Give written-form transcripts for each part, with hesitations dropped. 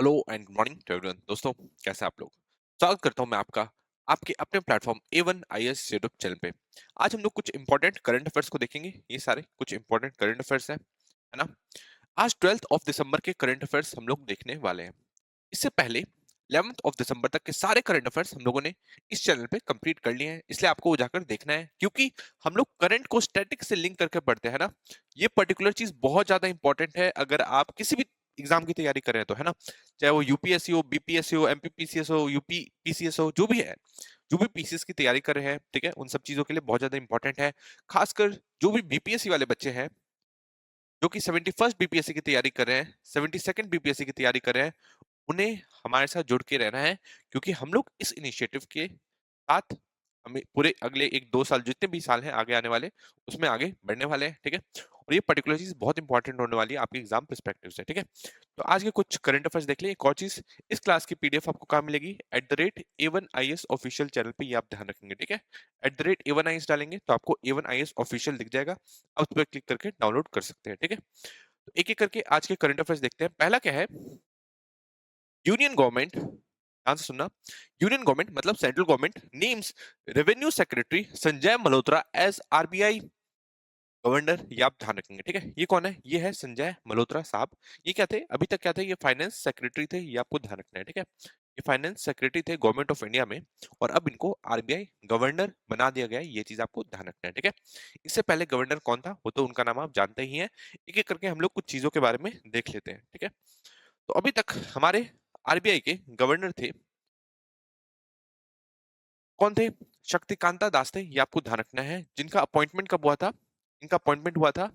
Hello and good morning to everyone. दोस्तों, कैसे आप लोग? स्वागत करता हूं मैं आपका आपके अपने platform A1 IAS YouTube channel पे। आज हम लोग कुछ इंपॉर्टेंट करंट अफेयर्स को देखेंगे। ये सारे कुछ इंपॉर्टेंट करंट अफेयर्स हैं, है ना? आज 12th ऑफ दिसंबर के करंट अफेयर्स हम लोग देखने वाले हैं। इससे पहले 11th ऑफ दिसंबर तक के सारे करंट अफेयर्स हम लोगों ने इस चैनल पे कंप्लीट कर लिए हैं, इसलिए आपको वो जाकर देखना है, क्योंकि हम लोग करंट को स्टैटिक से लिंक करके पढ़ते हैं ना। ये पर्टिकुलर चीज बहुत ज्यादा इंपॉर्टेंट है अगर आप किसी भी एग्जाम की तैयारी कर रहे हैं तो, है ना। चाहे वो यूपीएससी हो, बीपीएससी हो, एमपीपीसीएस हो, यूपी पीसीएस हो, जो भी है, जो भी पीसीएस की तैयारी कर रहे हैं, ठीक है, उन सब चीजों के लिए बहुत ज्यादा इंपॉर्टेंट है। खासकर जो भी बीपीएससी वाले बच्चे हैं, जो कि 71st बीपीएससी की तैयारी कर रहे हैं, 72nd बीपीएससी की तैयारी कर रहे हैं, उन्हें हमारे साथ जुड़ के रहना है, क्योंकि हम लोग इस इनिशिएटिव के साथ हमें पूरे अगले 1-2 साल, जितने भी साल हैं आगे आने वाले, उसमें आगे बढ़ने वाले हैं, ठीक है। और ये पर्टिकुलर चीज बहुत इंपॉर्टेंट होने वाली है आपके एग्जाम पर्सपेक्टिव से, ठीक है। तो आज के कुछ करंट अफेयर्स देख लें। एक और चीज, इस क्लास की पीडीएफ आपको कहाँ मिलेगी? @A1IAS ऑफिशियल चैनल पे, ये आप ध्यान रखेंगे, ठीक है। @A1IAS डालेंगे तो आपको A1IAS ऑफिशियल दिख जाएगा, आप उस पर क्लिक करके डाउनलोड कर सकते हैं, ठीक है। तो एक एक करके आज के करंट अफेयर्स देखते हैं। पहला क्या है? यूनियन गवर्नमेंट, ध्यान से सुनना, यूनियन गवर्नमेंट मतलब central government names revenue secretary Sanjay Malhotra as RBI governor. ये आप ध्यान रखेंगे, ठीक है। ये कौन है? ये है संजय मल्होत्रा साहब। ये क्या थे? अभी तक क्या थे? ये फाइनेंस सेक्रेटरी थे। ये आपको ध्यान रखना है, ठीक है। ये फाइनेंस सेक्रेटरी थे गवर्नमेंट ऑफ इंडिया में, और अब इनको आरबीआई गवर्नर बना दिया गया है। ये चीज आपको ध्यान रखना है, ठीक है। इससे पहले गवर्नर कौन था, वो तो उनका नाम आप जानते ही हैं। एक एक करके हम लोग कुछ चीजों के बारे में देख लेते हैं, ठीक है। तो अभी तक हमारे आरबीआई के गवर्नर थे, कौन थे? शक्तिकांता दास थे। ये आपको ध्यान रखना है। जिनका अपॉइंटमेंट कब हुआ था? इनका अपॉइंटमेंट हुआ था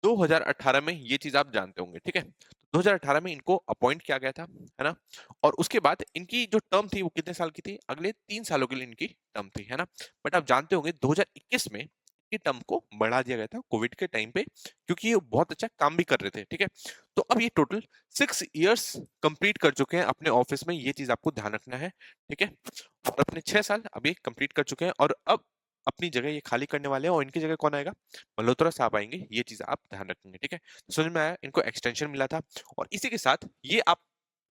2018 में। ये चीज आप जानते होंगे, ठीक है। तो 2018 में इनको अपॉइंट किया गया था, है ना। और उसके बाद इनकी जो टर्म थी वो कितने साल की थी? अगले 3 सालों के लिए इनकी टर्म थी, है ना। बट आप जानते होंगे 2021 में की टर्म को बढ़ा दिया गया था कोविड के टाइम पे, क्योंकि ये बहुत अच्छा काम भी कर रहे थे, ठीक है। तो अब ये टोटल 6 इयर्स कंप्लीट कर चुके हैं अपने ऑफिस में। ये चीज आपको ध्यान रखना है, ठीक है। और अपने 6 साल अभी कंप्लीट कर चुके हैं, और अब अपनी जगह ये खाली करने वाले हैं, और इनकी जगह कौन आएगा? मल्होत्रा साहब आएंगे। ये चीज आप ध्यान रखेंगे, ठीक है। तो समझ में आया? इनको एक्सटेंशन मिला था, और इसी के साथ ये आप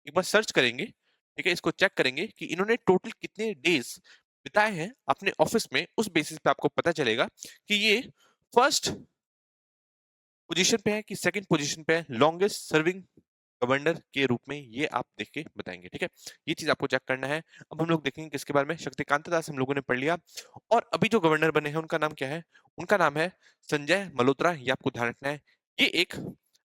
एक बार सर्च करेंगे, ठीक है, इसको चेक करेंगे कि इन्होंने टोटल कितने डेज बिताए हैं अपने ऑफिस में। उस बेसिस पे आपको पता चलेगा कि ये फर्स्ट पोजीशन पे है कि सेकंड पोजीशन पे है लॉन्गेस्ट सर्विंग गवर्नर के रूप में। ये आप देख के बताएंगे, ठीक है। ये चीज आपको चेक करना है। अब हम लोग देखेंगे किसके बारे में। शक्तिकांत दास हम लोगों ने पढ़ लिया, और अभी जो गवर्नर बने हैं उनका नाम क्या है? उनका नाम है संजय मल्होत्रा। ये आपको ध्यान रखना है। ये एक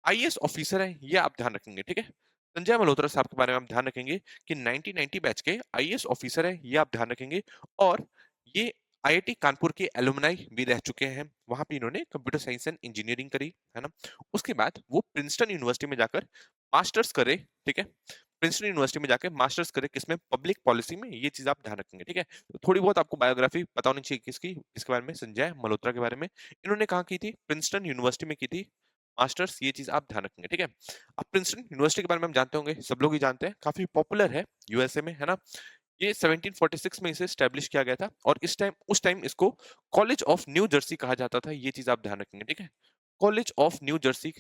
आईएएस ऑफिसर है, ये आप ध्यान रखेंगे, ठीक है। संजय मल्होत्रा साहब के बारे में आप ध्यान रखेंगे कि 1990 बैच के आईएएस ऑफिसर है, ये आप ध्यान रखेंगे। और ये आईआईटी कानपुर के एलुमनाई भी रह चुके हैं। वहां पे इन्होंने कंप्यूटर साइंस एंड इंजीनियरिंग करी, है ना। उसके बाद वो प्रिंसटन यूनिवर्सिटी में जाकर मास्टर्स करे, ठीक है। प्रिंसटन यूनिवर्सिटी में जाकर मास्टर्स करे किसमें? पब्लिक पॉलिसी में। ये चीज आप ध्यान रखेंगे, ठीक है। तो थोड़ी बहुत आपको बायोग्राफी पता होनी चाहिए किसकी, किसके बारे में? संजय मल्होत्रा के बारे में। इन्होंने कहाँ की थी? प्रिंसटन यूनिवर्सिटी में की थी मास्टर्स। ये चीज आप ध्यान रखेंगे, ठीक है। अब प्रिंसटन यूनिवर्सिटी के बारे में हम जानते होंगे, सब लोग ही जानते हैं, काफी पॉपुलर है यूएसए में, है ना। ये 1746 में इसे स्टैब्लिश किया गया था, और इस टाइम उस टाइम इसको कॉलेज ऑफ न्यू जर्सी कहा जाता था। ये चीज आप ध्यान रखेंगे, ठीक है। College of new Jersey,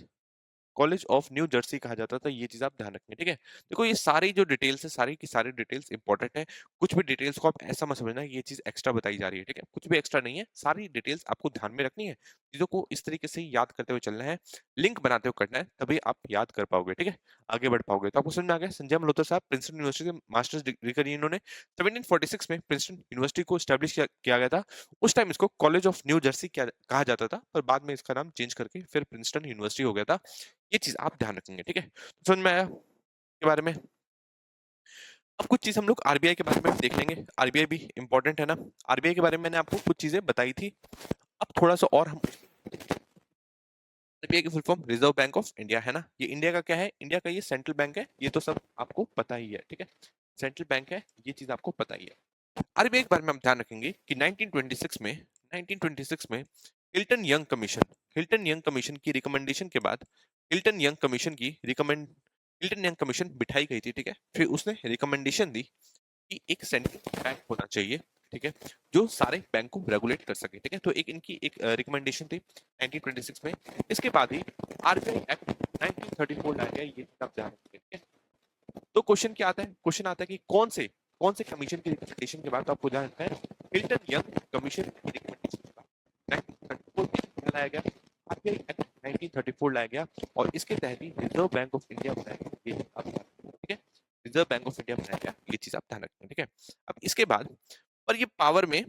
college of new Jersey कहा जाता था। ये चीज आप ध्यान रखेंगे, ठीक है। देखो, ये सारी जो डिटेल्स है, सारी की सारी डिटेल्स इंपॉर्टेंट है। कुछ भी डिटेल्स को आप ऐसा मत समझना ये चीज एक्स्ट्रा बताई जा रही है, ठीक है। कुछ भी एक्स्ट्रा नहीं है, सारी डिटेल्स आपको ध्यान में रखनी है। चीजों को इस तरीके से याद करते हुए चलना है, लिंक बनाते हुए करना है, तभी आप याद कर पाओगे, ठीक है, आगे बढ़ पाओगे। तो आपको समझ में आ गया? संजय मल्होत्रा साहब प्रिंसटन यूनिवर्सिटी से मास्टर्स डिग्री करी इन्होंने। 1746 में प्रिंसटन यूनिवर्सिटी को स्टैब्लिश किया गया था। उस टाइम इसको कॉलेज ऑफ न्यू जर्सी कहा जाता था, पर बाद में इसका नाम चेंज करके फिर प्रिंसटन यूनिवर्सिटी हो गया था। ये चीज आप ध्यान रखेंगे, ठीक है। तो समझ में आया के बारे में? अब कुछ चीज हम लोग आरबीआई के बारे में देख लेंगे। आरबीआई भी इंपॉर्टेंट है ना। आरबीआई के बारे में मैंने आपको कुछ चीजें बताई थी, अब थोड़ा सा और हम। आरबीआई की full form reserve bank of India, है ना। ये इंडिया का क्या है? इंडिया का ये सेंट्रल बैंक है। ये तो सब आपको पता ही है, ठीक है। सेंट्रल बैंक है, ये चीज आपको पता ही है। आरबीआई के बारे में हम ध्यान रखेंगे कि 1926 में हिल्टन यंग कमीशन की रिकमेंडेशन के बाद, हिल्टन यंग कमीशन की रिकमेंड हिल्टन यंग कमीशन बिठाई गई थी, ठीक है। फिर उसने रिकमेंडेशन दी कि एक सेंट्रल बैंक होना चाहिए, ठीक है, जो सारे बैंक को रेगुलेट कर सके, ठीक है। तो एक इनकी एक रिकमेंडेशन थी 1926 में। इसके बाद ही आरबीआई एक्ट 1934 लाया गया। ये आप ध्यान रखेंगे, ठीक है। तो क्वेश्चन क्या आता है, क्वेश्चन आता है कि कौन से कमीशन की रिकमेंडेशन के बाद, तो आपको ध्यान रखना है हिल्टन यंग कमीशन की रिकमेंडेशन के बाद 1934 में लाया गया, आरबीआई एक्ट 1934 लाया गया और इसके तहत ही रिजर्व बैंक ऑफ इंडिया बनाया गया। ये आप ध्यान रखना, ठीक है, रिजर्व बैंक ऑफ इंडिया बनाया गया, ये चीज आप ध्यान रखना, ठीक है। अब इसके बाद, और ये पावर में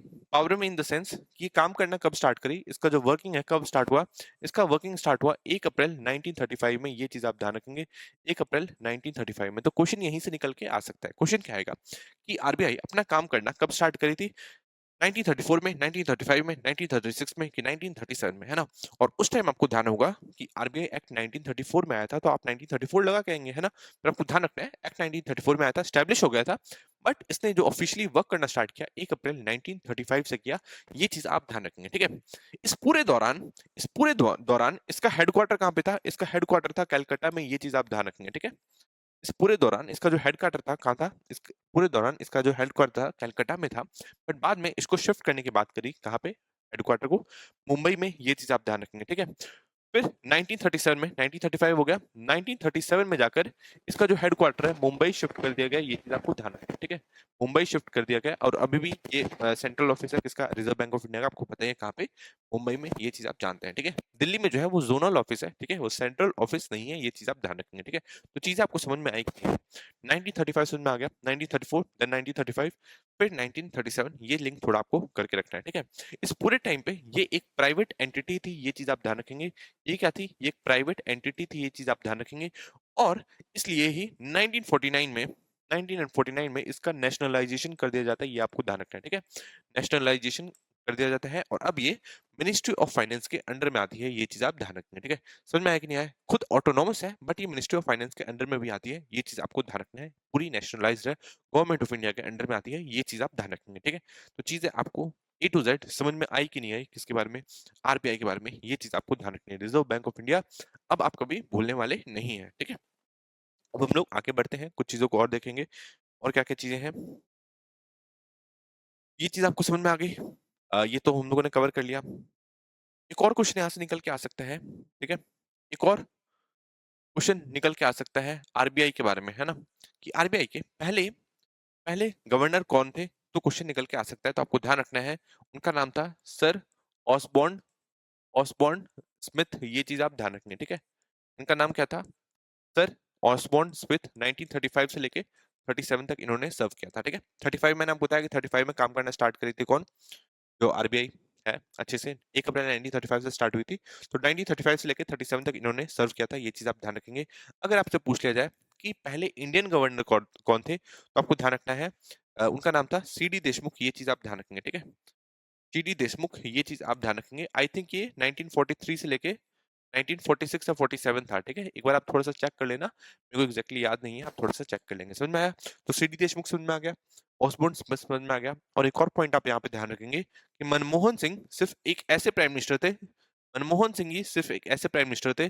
इन द सेंस कि ये काम करना कब स्टार्ट करी, इसका जो वर्किंग है कब स्टार्ट हुआ, इसका वर्किंग स्टार्ट हुआ 1 अप्रैल 1935 में, ये चीज आप ध्यान रखेंगे 1 अप्रैल 1935 में। तो क्वेश्चन यहीं से निकल के आ सकता है। क्वेश्चन क्या आएगा कि आरबीआई अपना काम करना कब स्टार्ट करी थी, 1934 में, 1935 में, 1936 में कि 1937 में, है ना। और उस टाइम आपको ध्यान होगा कि आरबीआई एक्ट 1934 में आया था, तो आप 1934 लगा के आएंगे, है ना। पर आपको ध्यान रखना है एक्ट 1934 में आया था, स्टैब्लिश हो गया था, बट इसने जो ऑफिशियली वर्क करना स्टार्ट किया 1 अप्रैल 1935 से किया, ये चीज आप ध्यान रखेंगे, ठीक है। इस पूरे दौरान इसका हेडक्वार्टर कहाँ पे था, इसका हेडक्वार्टर था कलकत्ता में, ये चीज आप ध्यान रखेंगे, ठीक है। इस पूरे दौरान इसका जो हेडक्वार्टर था कहाँ था, इस पूरे दौरान इसका जो हेडक्वार्टर था कलकत्ता में था, बट बाद में इसको शिफ्ट करने की बात करी कहाँ पे, हेडक्वार्टर को मुंबई में, ये चीज आप ध्यान रखेंगे, ठीक है। फिर 1937 में, 1935 हो गया, 1937 में जाकर इसका जो हेडक्वार्टर है मुंबई शिफ्ट कर दिया गया, ये चीज आपको ध्यान रखना है, ठीक है। मुंबई शिफ्ट कर दिया गया और अभी भी ये सेंट्रल ऑफिस है किसका, रिजर्व बैंक ऑफ इंडिया का, आपको पता है कहाँ पे, मुंबई में, ये चीज आप जानते हैं, ठीक है। दिल्ली में जो है वो जोनल ऑफिस है, ठीक है, वो सेंट्रल ऑफिस नहीं है, ये चीज आप ध्यान रखेंगे, ठीक है। तो चीजें आपको समझ में आएगी। 1935 समझ में आ गया, 1934 देन 1935 फिर 1937, ये लिंक थोड़ा आपको करके रखना है, ठीक है। इस पूरे टाइम पे ये एक प्राइवेट एंटिटी थी, ये चीज आप ध्यान रखेंगे। ये क्या थी, ये एक प्राइवेट एंटिटी थी, ये चीज आप ध्यान रखेंगे। और इसलिए ही 1949 में इसका नेशनलाइजेशन कर दिया जाता है, ये आपको ध्यान रखना है, ठीक है। नेशनलाइजेशन कर दिया जाता है और अब ये मिनिस्ट्री ऑफ फाइनेंस के अंडर में आती है, ये चीज आप ध्यान रखेंगे, ठीक है। समझ में आया कि नहीं आया, खुद ऑटोनोमस है बट ये मिनिस्ट्री ऑफ फाइनेंस के अंडर में भी आती है, ये चीज आपको ध्यान रखना है। पूरी नेशनलाइज्ड है, गवर्नमेंट ऑफ इंडिया के अंडर में आती है, ये चीज आप ध्यान रखेंगे, ठीक है। तो चीजें आपको ए टू जेड समझ में आई कि नहीं आई, किसके बारे में, आरबीआई के बारे में, ये चीज आपको ध्यान रखनी है, रिजर्व बैंक ऑफ इंडिया, अब आप कभी भूलने वाले नहीं है, ठीक है। अब हम लोग आगे बढ़ते हैं, कुछ चीजों को और देखेंगे, और क्या क्या चीजें हैं, ये चीज आपको समझ में आ गई। ये तो हम लोगों ने कवर कर लिया। एक और क्वेश्चन यहाँ से निकल के आ सकता है, ठीक है, एक और क्वेश्चन निकल के आ सकता है आरबीआई के बारे में, है ना, कि आरबीआई के पहले पहले गवर्नर कौन थे, तो क्वेश्चन निकल के आ सकता है, तो आपको ध्यान रखना है उनका नाम था सर ऑसबॉर्न ऑसबॉर्न स्मिथ, ये चीज आप ध्यान रखनी है, ठीक है। इनका नाम क्या था, सर ऑसबॉर्न स्मिथ, 1935 से लेके 37 तक इन्होंने सर्व किया था, ठीक है। 35 मैंने आपको बताया कि 35 में काम करना स्टार्ट करी थी कौन, जो आरबीआई है, अच्छे से 1 अप्रैल 1935 से स्टार्ट हुई थी, तो 1935 से लेकर 37 तक इन्होंने सर्व किया था, ये चीज आप ध्यान रखेंगे। अगर आपसे पूछ लिया जाए कि पहले इंडियन गवर्नर कौन थे, तो आपको ध्यान रखना है उनका नाम था सीडी देशमुख, ये चीज आप ध्यान रखेंगे, ठीक है। सीडी देशमुख, ये चीज आप ध्यान रखेंगे। आई थिंक ये 1943 से लेके 1946 या 47 था, ठीक है। एक बार आप थोड़ा सा चेक कर लेना, मेरे को एग्जैक्टली याद नहीं है, आप थोड़ा सा चेक कर लेंगे, समझ में आया। तो सीडी देशमुख समझ में आ गया, ऑसबोर्न स्मिथ समझ में आ गया, और एक और पॉइंट आप यहाँ पे ध्यान रखेंगे कि मनमोहन सिंह सिर्फ एक ऐसे प्राइम मिनिस्टर थे, मनमोहन सिंह ही सिर्फ एक ऐसे प्राइम मिनिस्टर थे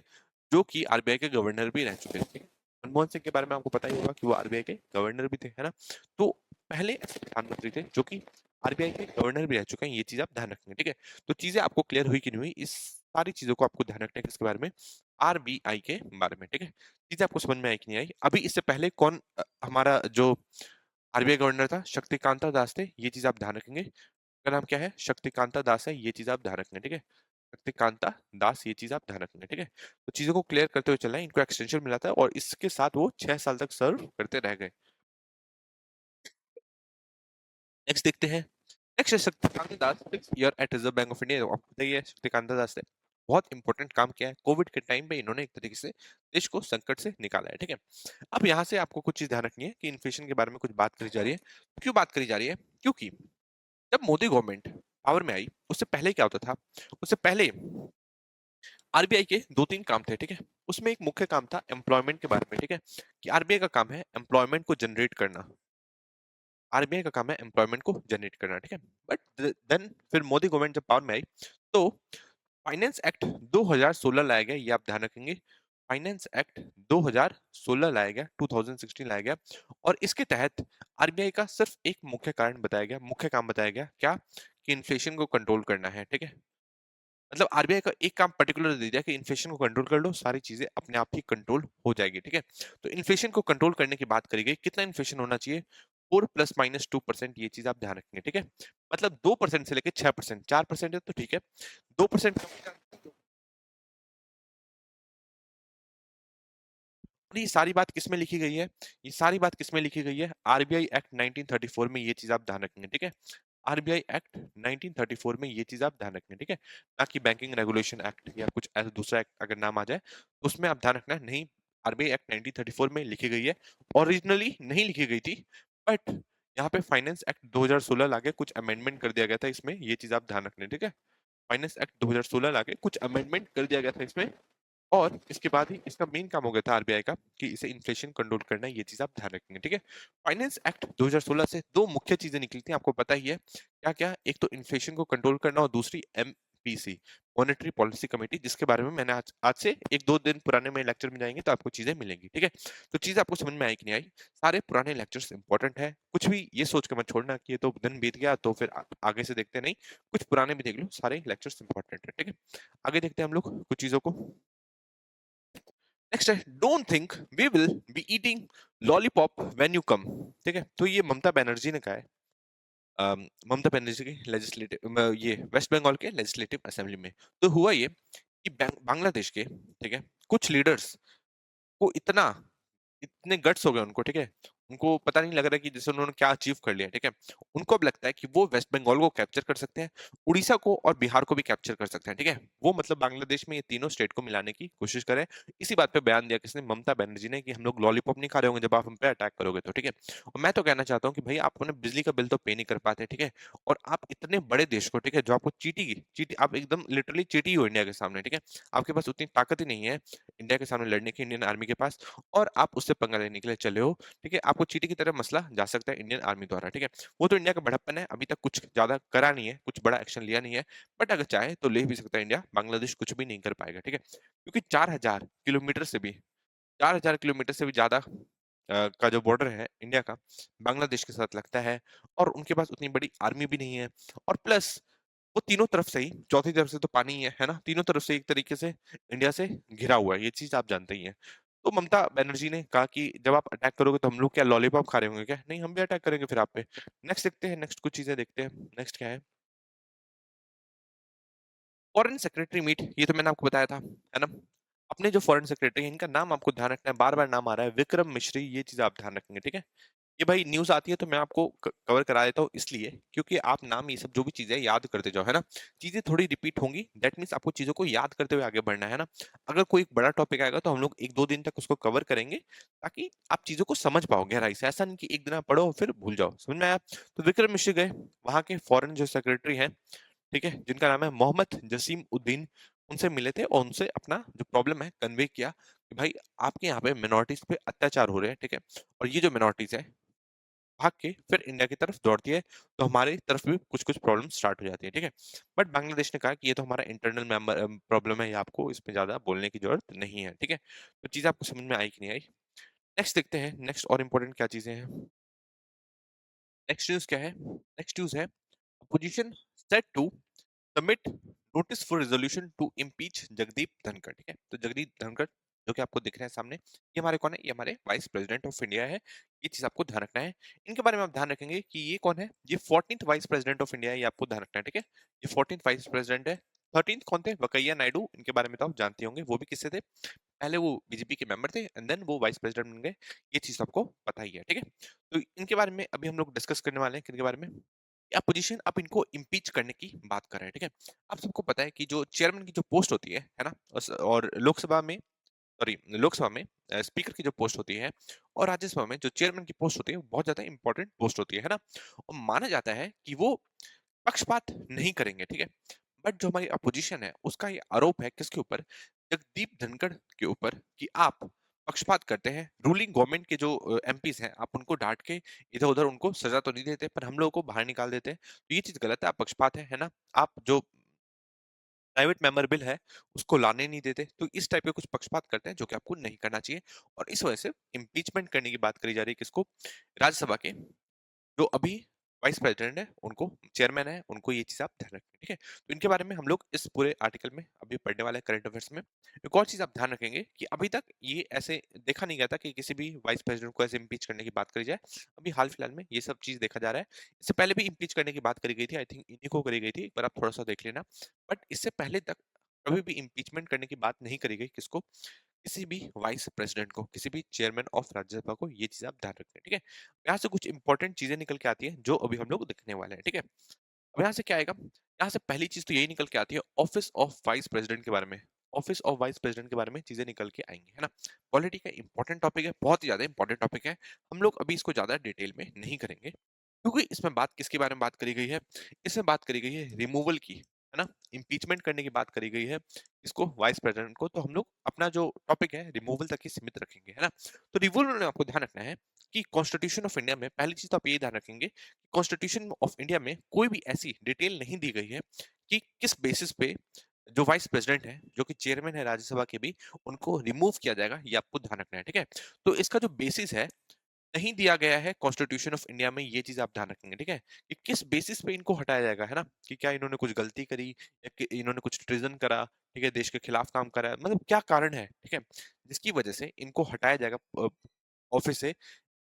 जो कि आरबीआई के गवर्नर भी रह चुके थे। मनमोहन सिंह के बारे में आपको पता ही होगा कि वो आरबीआई के गवर्नर भी थे, है ना। तो पहले ऐसे प्रधानमंत्री थे जो कि आरबीआई के गवर्नर भी रह चुके हैं, ये चीज आप ध्यान रखेंगे, ठीक है। तो चीजें आपको क्लियर हुई कि नहीं हुई, इस सारी चीजों को आपको ध्यान रखना है किसके बारे में, आरबीआई के बारे में, ठीक है। चीजें आपको समझ में आई कि नहीं आई। अभी इससे पहले कौन हमारा जो आरबीआई गवर्नर था, शक्तिकांता दास थे, ये चीज आप ध्यान रखेंगे। का नाम क्या है, शक्तिकांता दास है, ये चीज आप ध्यान रखना है, ठीक है। शक्तिकांता दास, ये चीज आप ध्यान रखेंगे, ठीक है। तो चीजों को क्लियर करते हुए चलना है, इनको एक्सटेंशन मिला था और इसके साथ वो 6 साल तक सर्व करते रह गए। नेक्स्ट देखते हैं, नेक्स्ट है Shaktikanta Das, 6 year at reserve bank of India. आपको पता ही है शक्तिकांत दास ने बहुत इंपॉर्टेंट काम किया है, कोविड के टाइम पे इन्होंने एक तरीके से देश को संकट से निकाला है, ठीक है। अब यहाँ से आपको कुछ चीज ध्यान रखनी है कि इन्फ्लेशन के बारे में कुछ बात करी जा रही है, क्यों बात करी जा रही है, क्योंकि जब मोदी गवर्नमेंट पावर में आई उससे पहले क्या होता था, उससे पहले आरबीआई के 2-3 काम थे, ठीक है। उसमें एक मुख्य काम था एम्प्लॉयमेंट के बारे में, ठीक है, कि आरबीआई का काम है एम्प्लॉयमेंट को जनरेट करना, आरबीआई का काम है एम्प्लॉयमेंट को जनरेट करना, ठीक है। बट देन फिर मोदी गवर्नमेंट जब पावर में आई तो फाइनेंस एक्ट 2016 लाया गया, ये आप ध्यान रखेंगे। फाइनेंस एक्ट 2016 लाया गया, 2016 लाया गया, और इसके तहत आरबीआई का सिर्फ एक मुख्य कारण बताया गया, मुख्य काम बताया गया क्या, कि इन्फ्लेशन को कंट्रोल करना है, ठीक है। मतलब आरबीआई का एक काम पर्टिकुलर दे दिया कि इन्फ्लेशन को कंट्रोल कर लो, सारी चीजें अपने आप ही कंट्रोल हो जाएगी, ठीक है। तो इन्फ्लेशन को कंट्रोल करने की बात करी गई, कितना इन्फ्लेशन होना चाहिए, 4 ± 2% ये चीज आप ध्यान रखेंगे, ठीक है। मतलब 2% से लेके 6%, 4% है तो ठीक है, 2% और ये सारी बात किसमें लिखी गई है, ये सारी बात किसमें लिखी गई है, आरबीआई एक्ट 1934 में ये चीज आप ध्यान रखेंगे, ठीक है। आरबीआई एक्ट 1934 में ये चीज आप ध्यान रखेंगे, ठीक है। ना कि बैंकिंग रेगुलेशन एक्ट या कुछ ऐसा दूसरा एक्ट अगर नाम आ जाए तो उसमें आप ध्यान रखना है, नहीं, आरबीआई एक्ट 1934 में लिखी गई है। ओरिजिनली नहीं लिखी गई थी, बट यहाँ पे फाइनेंस एक्ट 2016 लाके कुछ अमेंडमेंट कर दिया गया था इसमें, ये चीज आप ध्यान रखना है, ठीक है। फाइनेंस एक्ट 2016 लाके कुछ अमेंडमेंट कर दिया गया था इसमें, और इसके बाद ही इसका मेन काम हो गया था आरबीआई का कि इसे इन्फ्लेशन कंट्रोल करना है, ये चीज आप ध्यान रखेंगे, ठीक है। फाइनेंस एक्ट 2016 से दो मुख्य चीजें निकली थी, आपको पता ही है क्या क्या, एक तो इन्फ्लेशन को कंट्रोल करना और दूसरी एमपीसी, मॉनेटरी पॉलिसी कमेटी, जिसके बारे में मैंने आज से एक दो दिन पुराने में लेक्चर में जाएंगे तो आपको चीजें मिलेंगी, ठीक है। तो चीज आपको समझ में आई कि नहीं आई, सारे पुराने लेक्चर्स इंपॉर्टेंट है, कुछ भी ये सोच के मत छोड़ना कि ये तो दिन बीत गया तो फिर आगे से देखते नहीं, कुछ पुराने भी देख लो, सारे लेक्चर्स इंपॉर्टेंट है, ठीक है। आगे देखते हैं हम लोग कुछ चीजों को। नेक्स्ट है, don't think we will be eating lollipop when you come, ठीक है। तो ये ममता बनर्जी ने कहा है, ममता बनर्जी के लेजिस्लेटिव, ये वेस्ट बंगाल के लेजिस्लेटिव असेंबली में। तो हुआ ये कि बांग्लादेश के, ठीक है, कुछ लीडर्स को इतने गट्स हो गए उनको, ठीक है, उनको पता नहीं लग रहा कि जैसे उन्होंने क्या अचीव कर लिया, ठीक है। उनको अब लगता है कि वो वेस्ट बंगाल को कैप्चर कर सकते हैं, उड़ीसा को और बिहार को भी कैप्चर कर सकते हैं, ठीक है। वो मतलब बांग्लादेश में ये तीनों स्टेट को मिलाने की कोशिश करें। इसी बात पे बयान दिया किसने, ममता बनर्जी ने, कि हम लोग लॉलीपॉप नहीं खा रहे होंगे जब आप हम पे अटैक करोगे तो, ठीक है। और मैं तो कहना चाहता हूँ कि भाई आप अपने बिजली का बिल तो पे नहीं कर पाते, ठीक है, और आप इतने बड़े देश को, ठीक है, जो आपको चीटी आप एकदम लिटरली चीटी हो इंडिया के सामने, ठीक है, आपके पास उतनी ताकत ही नहीं है इंडिया के सामने लड़ने की, इंडियन आर्मी के पास, और आप उससे पंगा लेने के लिए चले हो, ठीक है। आपको चीटी की तरह मसला जा सकता है इंडियन आर्मी द्वारा, ठीक है। वो तो इंडिया का बड़प्पन है, अभी तक कुछ ज्यादा करा नहीं है, कुछ बड़ा एक्शन लिया नहीं है, बट अगर चाहे तो ले भी सकता है इंडिया, बांग्लादेश कुछ भी नहीं कर पाएगा, ठीक है, क्योंकि 4,000 किलोमीटर से भी ज्यादा का जो बॉर्डर है इंडिया का बांग्लादेश के साथ लगता है, और उनके पास उतनी बड़ी आर्मी भी नहीं है, और प्लस वो तीनों तरफ से ही, चौथी तरफ से तो पानी ही है ना, तीनों तरफ से एक तरीके से इंडिया से घिरा हुआ है, ये चीज आप जानते ही हैं। तो ममता बनर्जी ने कहा कि जब आप अटैक करोगे तो हम लोग क्या लॉलीपॉप खा रहे होंगे क्या, नहीं, हम भी अटैक करेंगे फिर आप पे। नेक्स्ट देखते हैं, नेक्स्ट कुछ चीजें देखते हैं, नेक्स्ट क्या है, फॉरेन सेक्रेटरी मीट, ये तो मैंने आपको बताया था, है ना। अपने जो फॉरेन सेक्रेटरी है इनका नाम आपको ध्यान रखना है, बार बार नाम आ रहा है, विक्रम मिश्री, ये चीज आप ध्यान रखेंगे, ठीक है। ये भाई न्यूज़ आती है तो मैं आपको कवर करा देता हूँ, इसलिए क्योंकि आप नाम ये सब जो भी चीजें याद करते जाओ, है ना, चीजें थोड़ी रिपीट होंगी, दैट मीन्स आपको चीजों को याद करते हुए आगे बढ़ना है ना। अगर कोई एक बड़ा टॉपिक आएगा तो हम लोग एक दो दिन तक उसको कवर करेंगे, ताकि आप चीजों को समझ पाओ गहराई से, ऐसा नहीं कि एक दिन आप पढ़ो फिर भूल जाओ, समझ में आया। तो विक्रम मिश्री गए, वहां के फॉरेन जो सेक्रेटरी हैं, ठीक है, जिनका नाम है मोहम्मद जसीम उद्दीन, उनसे मिले थे और उनसे अपना जो प्रॉब्लम है कन्वे किया कि भाई आपके यहाँ पे मिनोरिटीज पे अत्याचार हो रहे हैं, ठीक है, और ये जो मिनोरिटीज है भाग के फिर इंडिया की तरफ दौड़ती है, तो हमारी तरफ भी कुछ कुछ प्रॉब्लम स्टार्ट हो जाती है, ठीक है। बट बांग्लादेश ने कहा कि ये तो हमारा इंटरनल मेंबर प्रॉब्लम है, ये आपको इसमें ज्यादा बोलने की जरूरत नहीं है, ठीक है। तो चीज आपको समझ में आई कि नहीं आई। नेक्स्ट देखते हैं, नेक्स्ट और इम्पोर्टेंट क्या चीजें हैं। नेक्स्ट न्यूज क्या है, नेक्स्ट न्यूज है, opposition set to submit notice for resolution to impeach Jagdeep Dhankhar, ठीक है। तो जगदीप धनखड़ जो कि आपको दिख रहे हैं सामने, ये हमारे कौन है, ये हमारे वाइस प्रेसिडेंट ऑफ इंडिया है, ये चीज आपको ध्यान रखना है। इनके बारे में आप ध्यान रखेंगे कि ये कौन है, ये 14th vice president of India है, ये आपको ध्यान रखना है, ठीक है। ये 14th वाइस प्रेसिडेंट है। 13th कौन थे, वकैया नायडू, इनके बारे में तो आप जानते होंगे, वो भी किससे थे, पहले वो बीजेपी के मेंबर थे एंड देन वो वाइस प्रेसिडेंट बन गए, ये चीज तो आपको पता ही है, ठीक है। तो इनके बारे में अभी हम लोग डिस्कस करने वाले हैं, किनके बारे में, अपोजिशन अब इनको इम्पीच करने की बात कर रहे हैं, ठीक है। आप सबको पता है कि जो चेयरमैन की जो पोस्ट होती है ना, और लोकसभा में, सॉरी, लोकसभा में स्पीकर की जो पोस्ट होती है, और राज्यसभा में जो चेयरमैन की पोस्ट होती है, वो बहुत ज्यादा इंपॉर्टेंट पोस्ट होती है ना, और माना जाता है कि वो पक्षपात नहीं करेंगे, ठीक है। बट जो हमारी अपोजिशन है उसका ये आरोप है किसके ऊपर, जगदीप धनखड़ के ऊपर, कि आप पक्षपात करते हैं, रूलिंग गवर्नमेंट के जो एमपीज हैं आप उनको डांट के इधर उधर उनको सजा तो नहीं देते, पर हम लोगों को बाहर निकाल देते हैं, तो ये चीज गलत है, आप पक्षपात है ना। आप जो प्राइवेट मेंबर बिल है उसको लाने नहीं देते, तो इस टाइप के कुछ पक्षपात करते हैं जो कि आपको नहीं करना चाहिए, और इस वजह से इम्पीचमेंट करने की बात करी जा रही है किसको, राज्यसभा के जो अभी वाइस प्रेसिडेंट है, उनको चेयरमैन है, उनको ये चीज़ आप ध्यान रखें, ठीक है? तो इनके बारे में हम लोग इस पूरे आर्टिकल में अभी पढ़ने वाले हैं करंट अफेयर्स में। एक और चीज़ आप ध्यान रखेंगे कि अभी तक ये ऐसे देखा नहीं गया था कि किसी भी वाइस प्रेसिडेंट को ऐसे इम्पीच करने की बात करी जाए। अभी हाल-फिलहाल में ये सब चीज़ देखा जा रहा है। इससे पहले भी इम्पीच करने की बात करी गई थी, आई थिंक इन्हीं को करी गई थी, एक बार आप थोड़ा-सा देख लेना। बट इससे पहले तक कभी भी इम्पीचमेंट करने की बात नहीं करी गई किसको? किसी भी वाइस प्रेसिडेंट को, किसी भी चेयरमैन ऑफ राज्यसभा को, ये चीज़ आप ध्यान रखें, ठीक है? यहाँ से कुछ इंपॉर्टेंट चीज़ें निकल के आती हैं, जो अभी हम लोग देखने वाले हैं, ठीक है? अब यहाँ से क्या आएगा? यहाँ से पहली चीज़ तो यही निकल के आती है ऑफिस ऑफ वाइस प्रेसिडेंट के बारे में। ऑफिस ऑफ वाइस प्रेसिडेंट के बारे में चीज़ें निकल के आएँगी, है ना? पॉलिटी का इंपॉर्टेंट टॉपिक है, बहुत ही ज़्यादा इंपॉर्टेंट टॉपिक है। हम लोग अभी इसको ज़्यादा डिटेल में नहीं करेंगे, क्योंकि इसमें बात किसके बारे में बात करी गई है? इसमें बात करी गई है रिमूवल की, है ना? इम्पीचमेंट करने की बात करी गई है, इसको वाइस प्रेसिडेंट को, तो हम लोग अपना जो टॉपिक है रिमूवल तक ही सीमित रखेंगे, है ना? तो रिमूवल में आपको ध्यान रखना है कि कॉन्स्टिट्यूशन ऑफ इंडिया में पहली चीज़ तो आप ये ध्यान रखेंगे, कॉन्स्टिट्यूशन ऑफ इंडिया में कोई भी ऐसी डिटेल नहीं दी गई है कि किस बेसिस पे जो वाइस प्रेसिडेंट है, जो कि चेयरमैन है राज्यसभा के भी, उनको रिमूव किया जाएगा, ये आपको ध्यान रखना है, ठीक है? तो इसका जो बेसिस है, नहीं दिया गया है कॉन्स्टिट्यूशन ऑफ इंडिया में, ये चीज़ आप ध्यान रखेंगे, ठीक है? कि किस बेसिस पे इनको हटाया जाएगा, है ना? कि क्या इन्होंने कुछ गलती करी या कि इन्होंने कुछ ट्रिज़न करा, ठीक है? देश के खिलाफ काम करा, मतलब क्या कारण है, ठीक है? जिसकी वजह से इनको हटाया जाएगा ऑफिस से,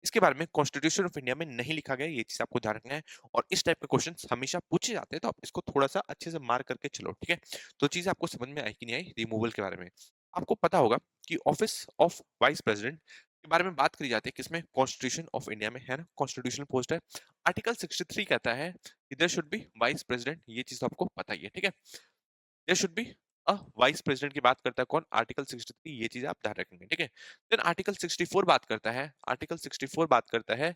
इसके बारे में कॉन्स्टिट्यूशन ऑफ इंडिया में नहीं लिखा गया है, ये चीज़ आपको ध्यान रखना है। और इस टाइप के क्वेश्चंस हमेशा पूछे जाते हैं, तो आप इसको थोड़ा-सा अच्छे से मार्क करके चलो, ठीक है? तो चीज़ें आपको समझ में आई कि नहीं आई रिमूवल के बारे में? आपको पता होगा कि ऑफिस ऑफ वाइस प्रेसिडेंट के बारे में बात करी जाती है किसमें? कॉन्स्टिट्यूशन ऑफ इंडिया में, है ना? कॉन्स्टिट्यूशनल पोस्ट है। आर्टिकल 63 कहता है कि there should be vice president, ये चीज़ तो आपको पता ही है, ठीक है? There should be a vice president की बात करता है कौन? आर्टिकल 63, ये चीज़ आप ध्यान रखेंगे, ठीक है? देन आर्टिकल 64 बात करता है, आर्टिकल 64 बात करता है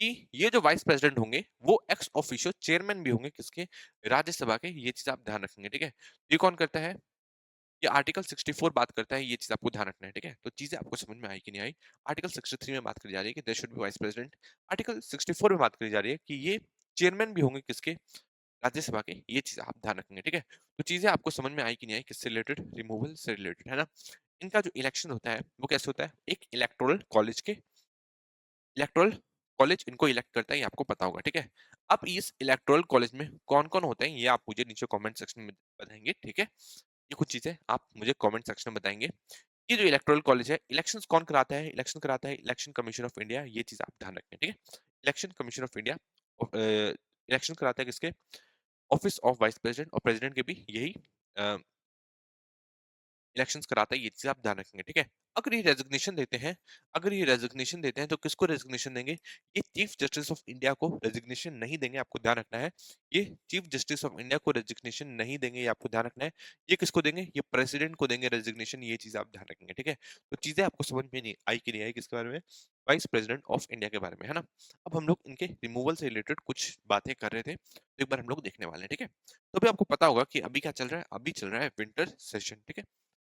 कि ये जो वाइस प्रेसिडेंट होंगे, वो एक्स ऑफिशियो चेयरमैन भी होंगे किसके? राज्यसभा के, ये चीज़ आप ध्यान रखेंगे, ठीक है? ये कौन करता है? ये आर्टिकल 64 बात करता है, ये चीज़ आपको ध्यान रखना है, ठीक है? तो चीज़ें आपको समझ में आई कि नहीं आई? आर्टिकल 63 में बात करी जा रही है कि there should be vice president. Article 64 में बात करी जा रही है कि ये चेयरमैन भी होंगे किसके? राज्यसभा के, ये चीज़ आप ध्यान रखेंगे, ठीक है? तो चीज़ें आपको समझ में आई कि नहीं आई? किससे रिलेटेड? रिमूवल से रिलेटेड, है ना? इनका जो इलेक्शन होता है, वो कैसे होता है? एक इलेक्टोरल कॉलेज के इलेक्टोरल कॉलेज इनको इलेक्ट करता है, ये आपको पता होगा, ठीक है? अब इस इलेक्टोरल कॉलेज में कौन-कौन होते हैं, ये आप मुझे नीचे कमेंट सेक्शन में बताएँगे, ठीक है? ये कुछ चीज़ें आप मुझे कमेंट सेक्शन में बताएँगे। ये जो इलेक्टोरल कॉलेज है, इलेक्शंस कौन कराता है? इलेक्शन कराता है इलेक्शन कमीशन ऑफ इंडिया, ये चीज़ आप ध्यान रखें, ठीक है? Election commission of India election कराता है किसके? ऑफिस ऑफ वाइस प्रेसिडेंट, और प्रेसिडेंट के भी यही अ, इलेक्शंस कराता है, ये चीज़ आप ध्यान रखेंगे, ठीक है? अगर ये रेजिग्नेशन देते हैं, तो किसको रेजिग्नेशन देंगे? ये चीफ जस्टिस ऑफ इंडिया को रेजिग्नेशन नहीं देंगे, आपको ध्यान रखना है। ये चीफ जस्टिस ऑफ इंडिया को रेजिग्नेशन नहीं देंगे, ये आपको ध्यान रखना है। ये किसको देंगे? ये प्रेसिडेंट को देंगे रेजिग्नेशन, ये चीज़ आप ध्यान रखेंगे, ठीक है? तो चीज़ें आपको समझ में नहीं आई कि नहीं आई किसके बारे में? वाइस प्रेसिडेंट ऑफ इंडिया के बारे में, है ना? अब हम लोग इनके रिमूवल से रिलेटेड कुछ बातें कर रहे थे, तो एक बार हम लोग देखने वाले हैं, ठीक है? तो अभी आपको पता होगा कि अभी क्या चल रहा है? अभी चल रहा है विंटर सेशन, ठीक है?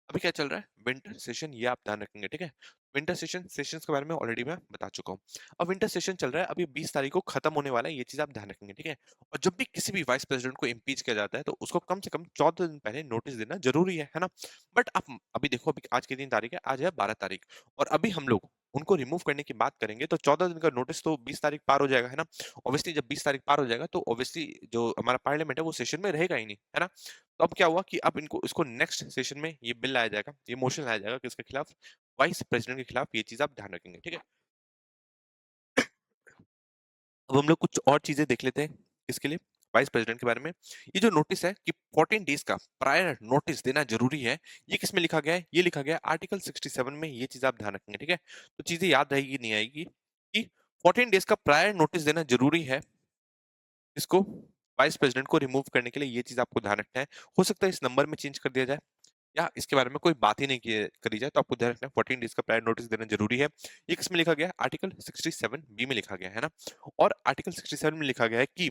अभी क्या चल रहा है? विंटर सेशन, ये आप ध्यान रखेंगे, ठीक है? विंटर सेशन सेशंस के बारे में ऑलरेडी मैं बता चुका हूँ। अब विंटर सेशन चल रहा है, अभी 20 तारीख को खत्म होने वाला है, ये चीज़ आप ध्यान रखेंगे, ठीक है? और जब भी किसी भी वाइस प्रेसिडेंट को इम्पीच किया जाता है, तो उसको कम से कम 14 दिन पहले नोटिस देना ज़रूरी है ना? बट आप अभी देखो, अभी आज कितनी तारीख है? आज है 12 तारीख, और अभी हम लोग उनको रिमूव करने की बात करेंगे, तो 14 दिन का नोटिस तो 20 तारीख पार हो जाएगा, है ना? ऑब्वियसली जब 20 तारीख पार हो जाएगा, तो ऑब्वियसली जो हमारा पार्लियामेंट है, वो सेशन में रहेगा ही नहीं, है ना? तो अब क्या हुआ कि अब इनको इसको नेक्स्ट सेशन में ये बिल लाया जाएगा, ये मोशन लाया जाएगा किसके खिलाफ? वाइस प्रेसिडेंट के खिलाफ, ये चीज़ आप ध्यान रखेंगे, ठीक है? अब हम लोग कुछ और चीज़ें देख लेते हैं, किसके लिए? वाइस प्रेसिडेंट के बारे में। ये जो नोटिस है कि 14 डेज़ का प्रायर नोटिस देना ज़रूरी है, ये किसमें लिखा गया है? ये लिखा गया है आर्टिकल 67 में, ये चीज़ आप ध्यान रखेंगे, ठीक है? तो चीज़ें याद रहेगी, नहीं आएगी कि 14 डेज़ का प्रायर नोटिस देना ज़रूरी है, इसको वाइस प्रेसिडेंट को रिमूव करने के लिए, ये चीज़ आपको ध्यान रखना है। हो सकता है इस नंबर में चेंज कर दिया जाए, या इसके बारे में कोई बात ही नहीं करी जाए, तो आपको ध्यान रखना है 14 डेज का प्रायर नोटिस देना जरूरी है। ये किसमें लिखा गया है? आर्टिकल 67 बी में लिखा गया है ना? और आर्टिकल 67 में लिखा गया है कि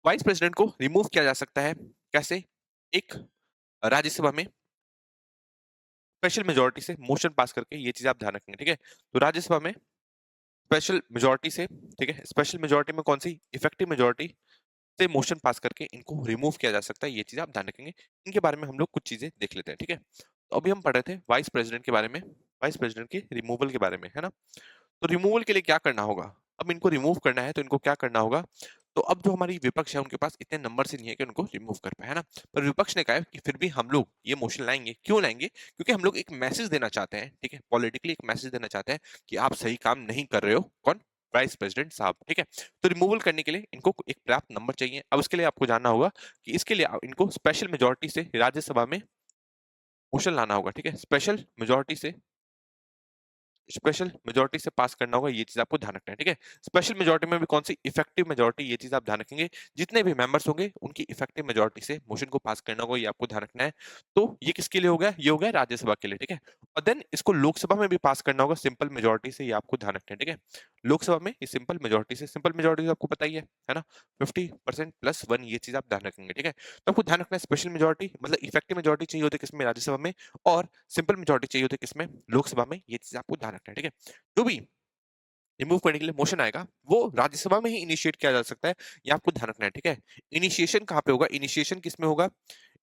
वाइस प्रेसिडेंट को रिमूव किया जा सकता है, कैसे? एक राज्यसभा में स्पेशल मेजोरिटी से मोशन पास करके, ये चीज आप ध्यान रखेंगे, ठीक है? तो राज्यसभा में स्पेशल मेजोरिटी से, ठीक है? स्पेशल मेजोरिटी में कौन सी? इफेक्टिव मेजोरिटी से मोशन पास करके इनको रिमूव किया जा सकता है, ये चीज़ आप ध्यान रखेंगे। इनके बारे में हम लोग कुछ चीज़ें देख लेते हैं, ठीक है? तो अभी हम पढ़ रहे थे वाइस प्रेसिडेंट के बारे में, वाइस प्रेसिडेंट के रिमूवल के बारे में, है ना? तो रिमूवल के लिए क्या करना होगा? अब इनको रिमूव करना है तो इनको क्या करना होगा, तो अब जो हमारी विपक्ष है उनके पास इतने नंबर से नहीं है कि उनको रिमूव कर पाए, है ना। पर विपक्ष ने कहा है कि फिर भी हम लोग ये मोशन लाएंगे। क्यों लाएंगे? क्योंकि हम लोग एक मैसेज देना चाहते हैं, ठीक है, पॉलिटिकली एक मैसेज देना चाहते हैं कि आप सही काम नहीं कर रहे हो। कौन? वाइस प्रेसिडेंट साहब, ठीक है। तो रिमूवल करने के लिए इनको एक पर्याप्त नंबर चाहिए। अब इसके लिए आपको जानना होगा कि इसके लिए इनको स्पेशल मेजोरिटी से राज्यसभा में मोशन लाना होगा, ठीक है। स्पेशल मेजोरिटी से पास करना होगा, ये चीज आपको ध्यान रखना है, ठीक है। स्पेशल मेजोरिटी में भी कौन सी? इफेक्टिव मेजोरिटी, ये चीज आप ध्यान रखेंगे। जितने भी मेंबर्स होंगे उनकी इफेक्टिव मेजोरिटी से मोशन को पास करना होगा, ये आपको ध्यान रखना है। तो ये किसके लिए हो गया? ये हो गया राज्यसभा के लिए, ठीक है। और देन इसको लोकसभा में भी पास करना होगा सिंपल मेजोरिटी से, ये आपको ध्यान रखना है, ठीक है। लोकसभा में ये सिंपल मेजोरिटी से, सिंपल मेजोरिटी आपको पता ही है ना, 50% +1, ये चीज आप ध्यान रखेंगे, ठीक है। तो आपको ध्यान रखना है स्पेशल मेजोरिटी मतलब इफेक्टिव मेजोरिटी चाहिए होती है किसमें? राज्यसभा में। और सिंपल मेजोरिटी चाहिए होती है किसमें? लोकसभा में। ये चीज आपको ध्यान रखना है, ठीक है। जो भी रिमूव करने के लिए मोशन आएगा वो राज्यसभा में ही इनिशिएट किया जा सकता है, ये आपको ध्यान रखना है, ठीक है। इनिशिएशन कहाँ पे होगा? इनिशिएशन किसमें होगा?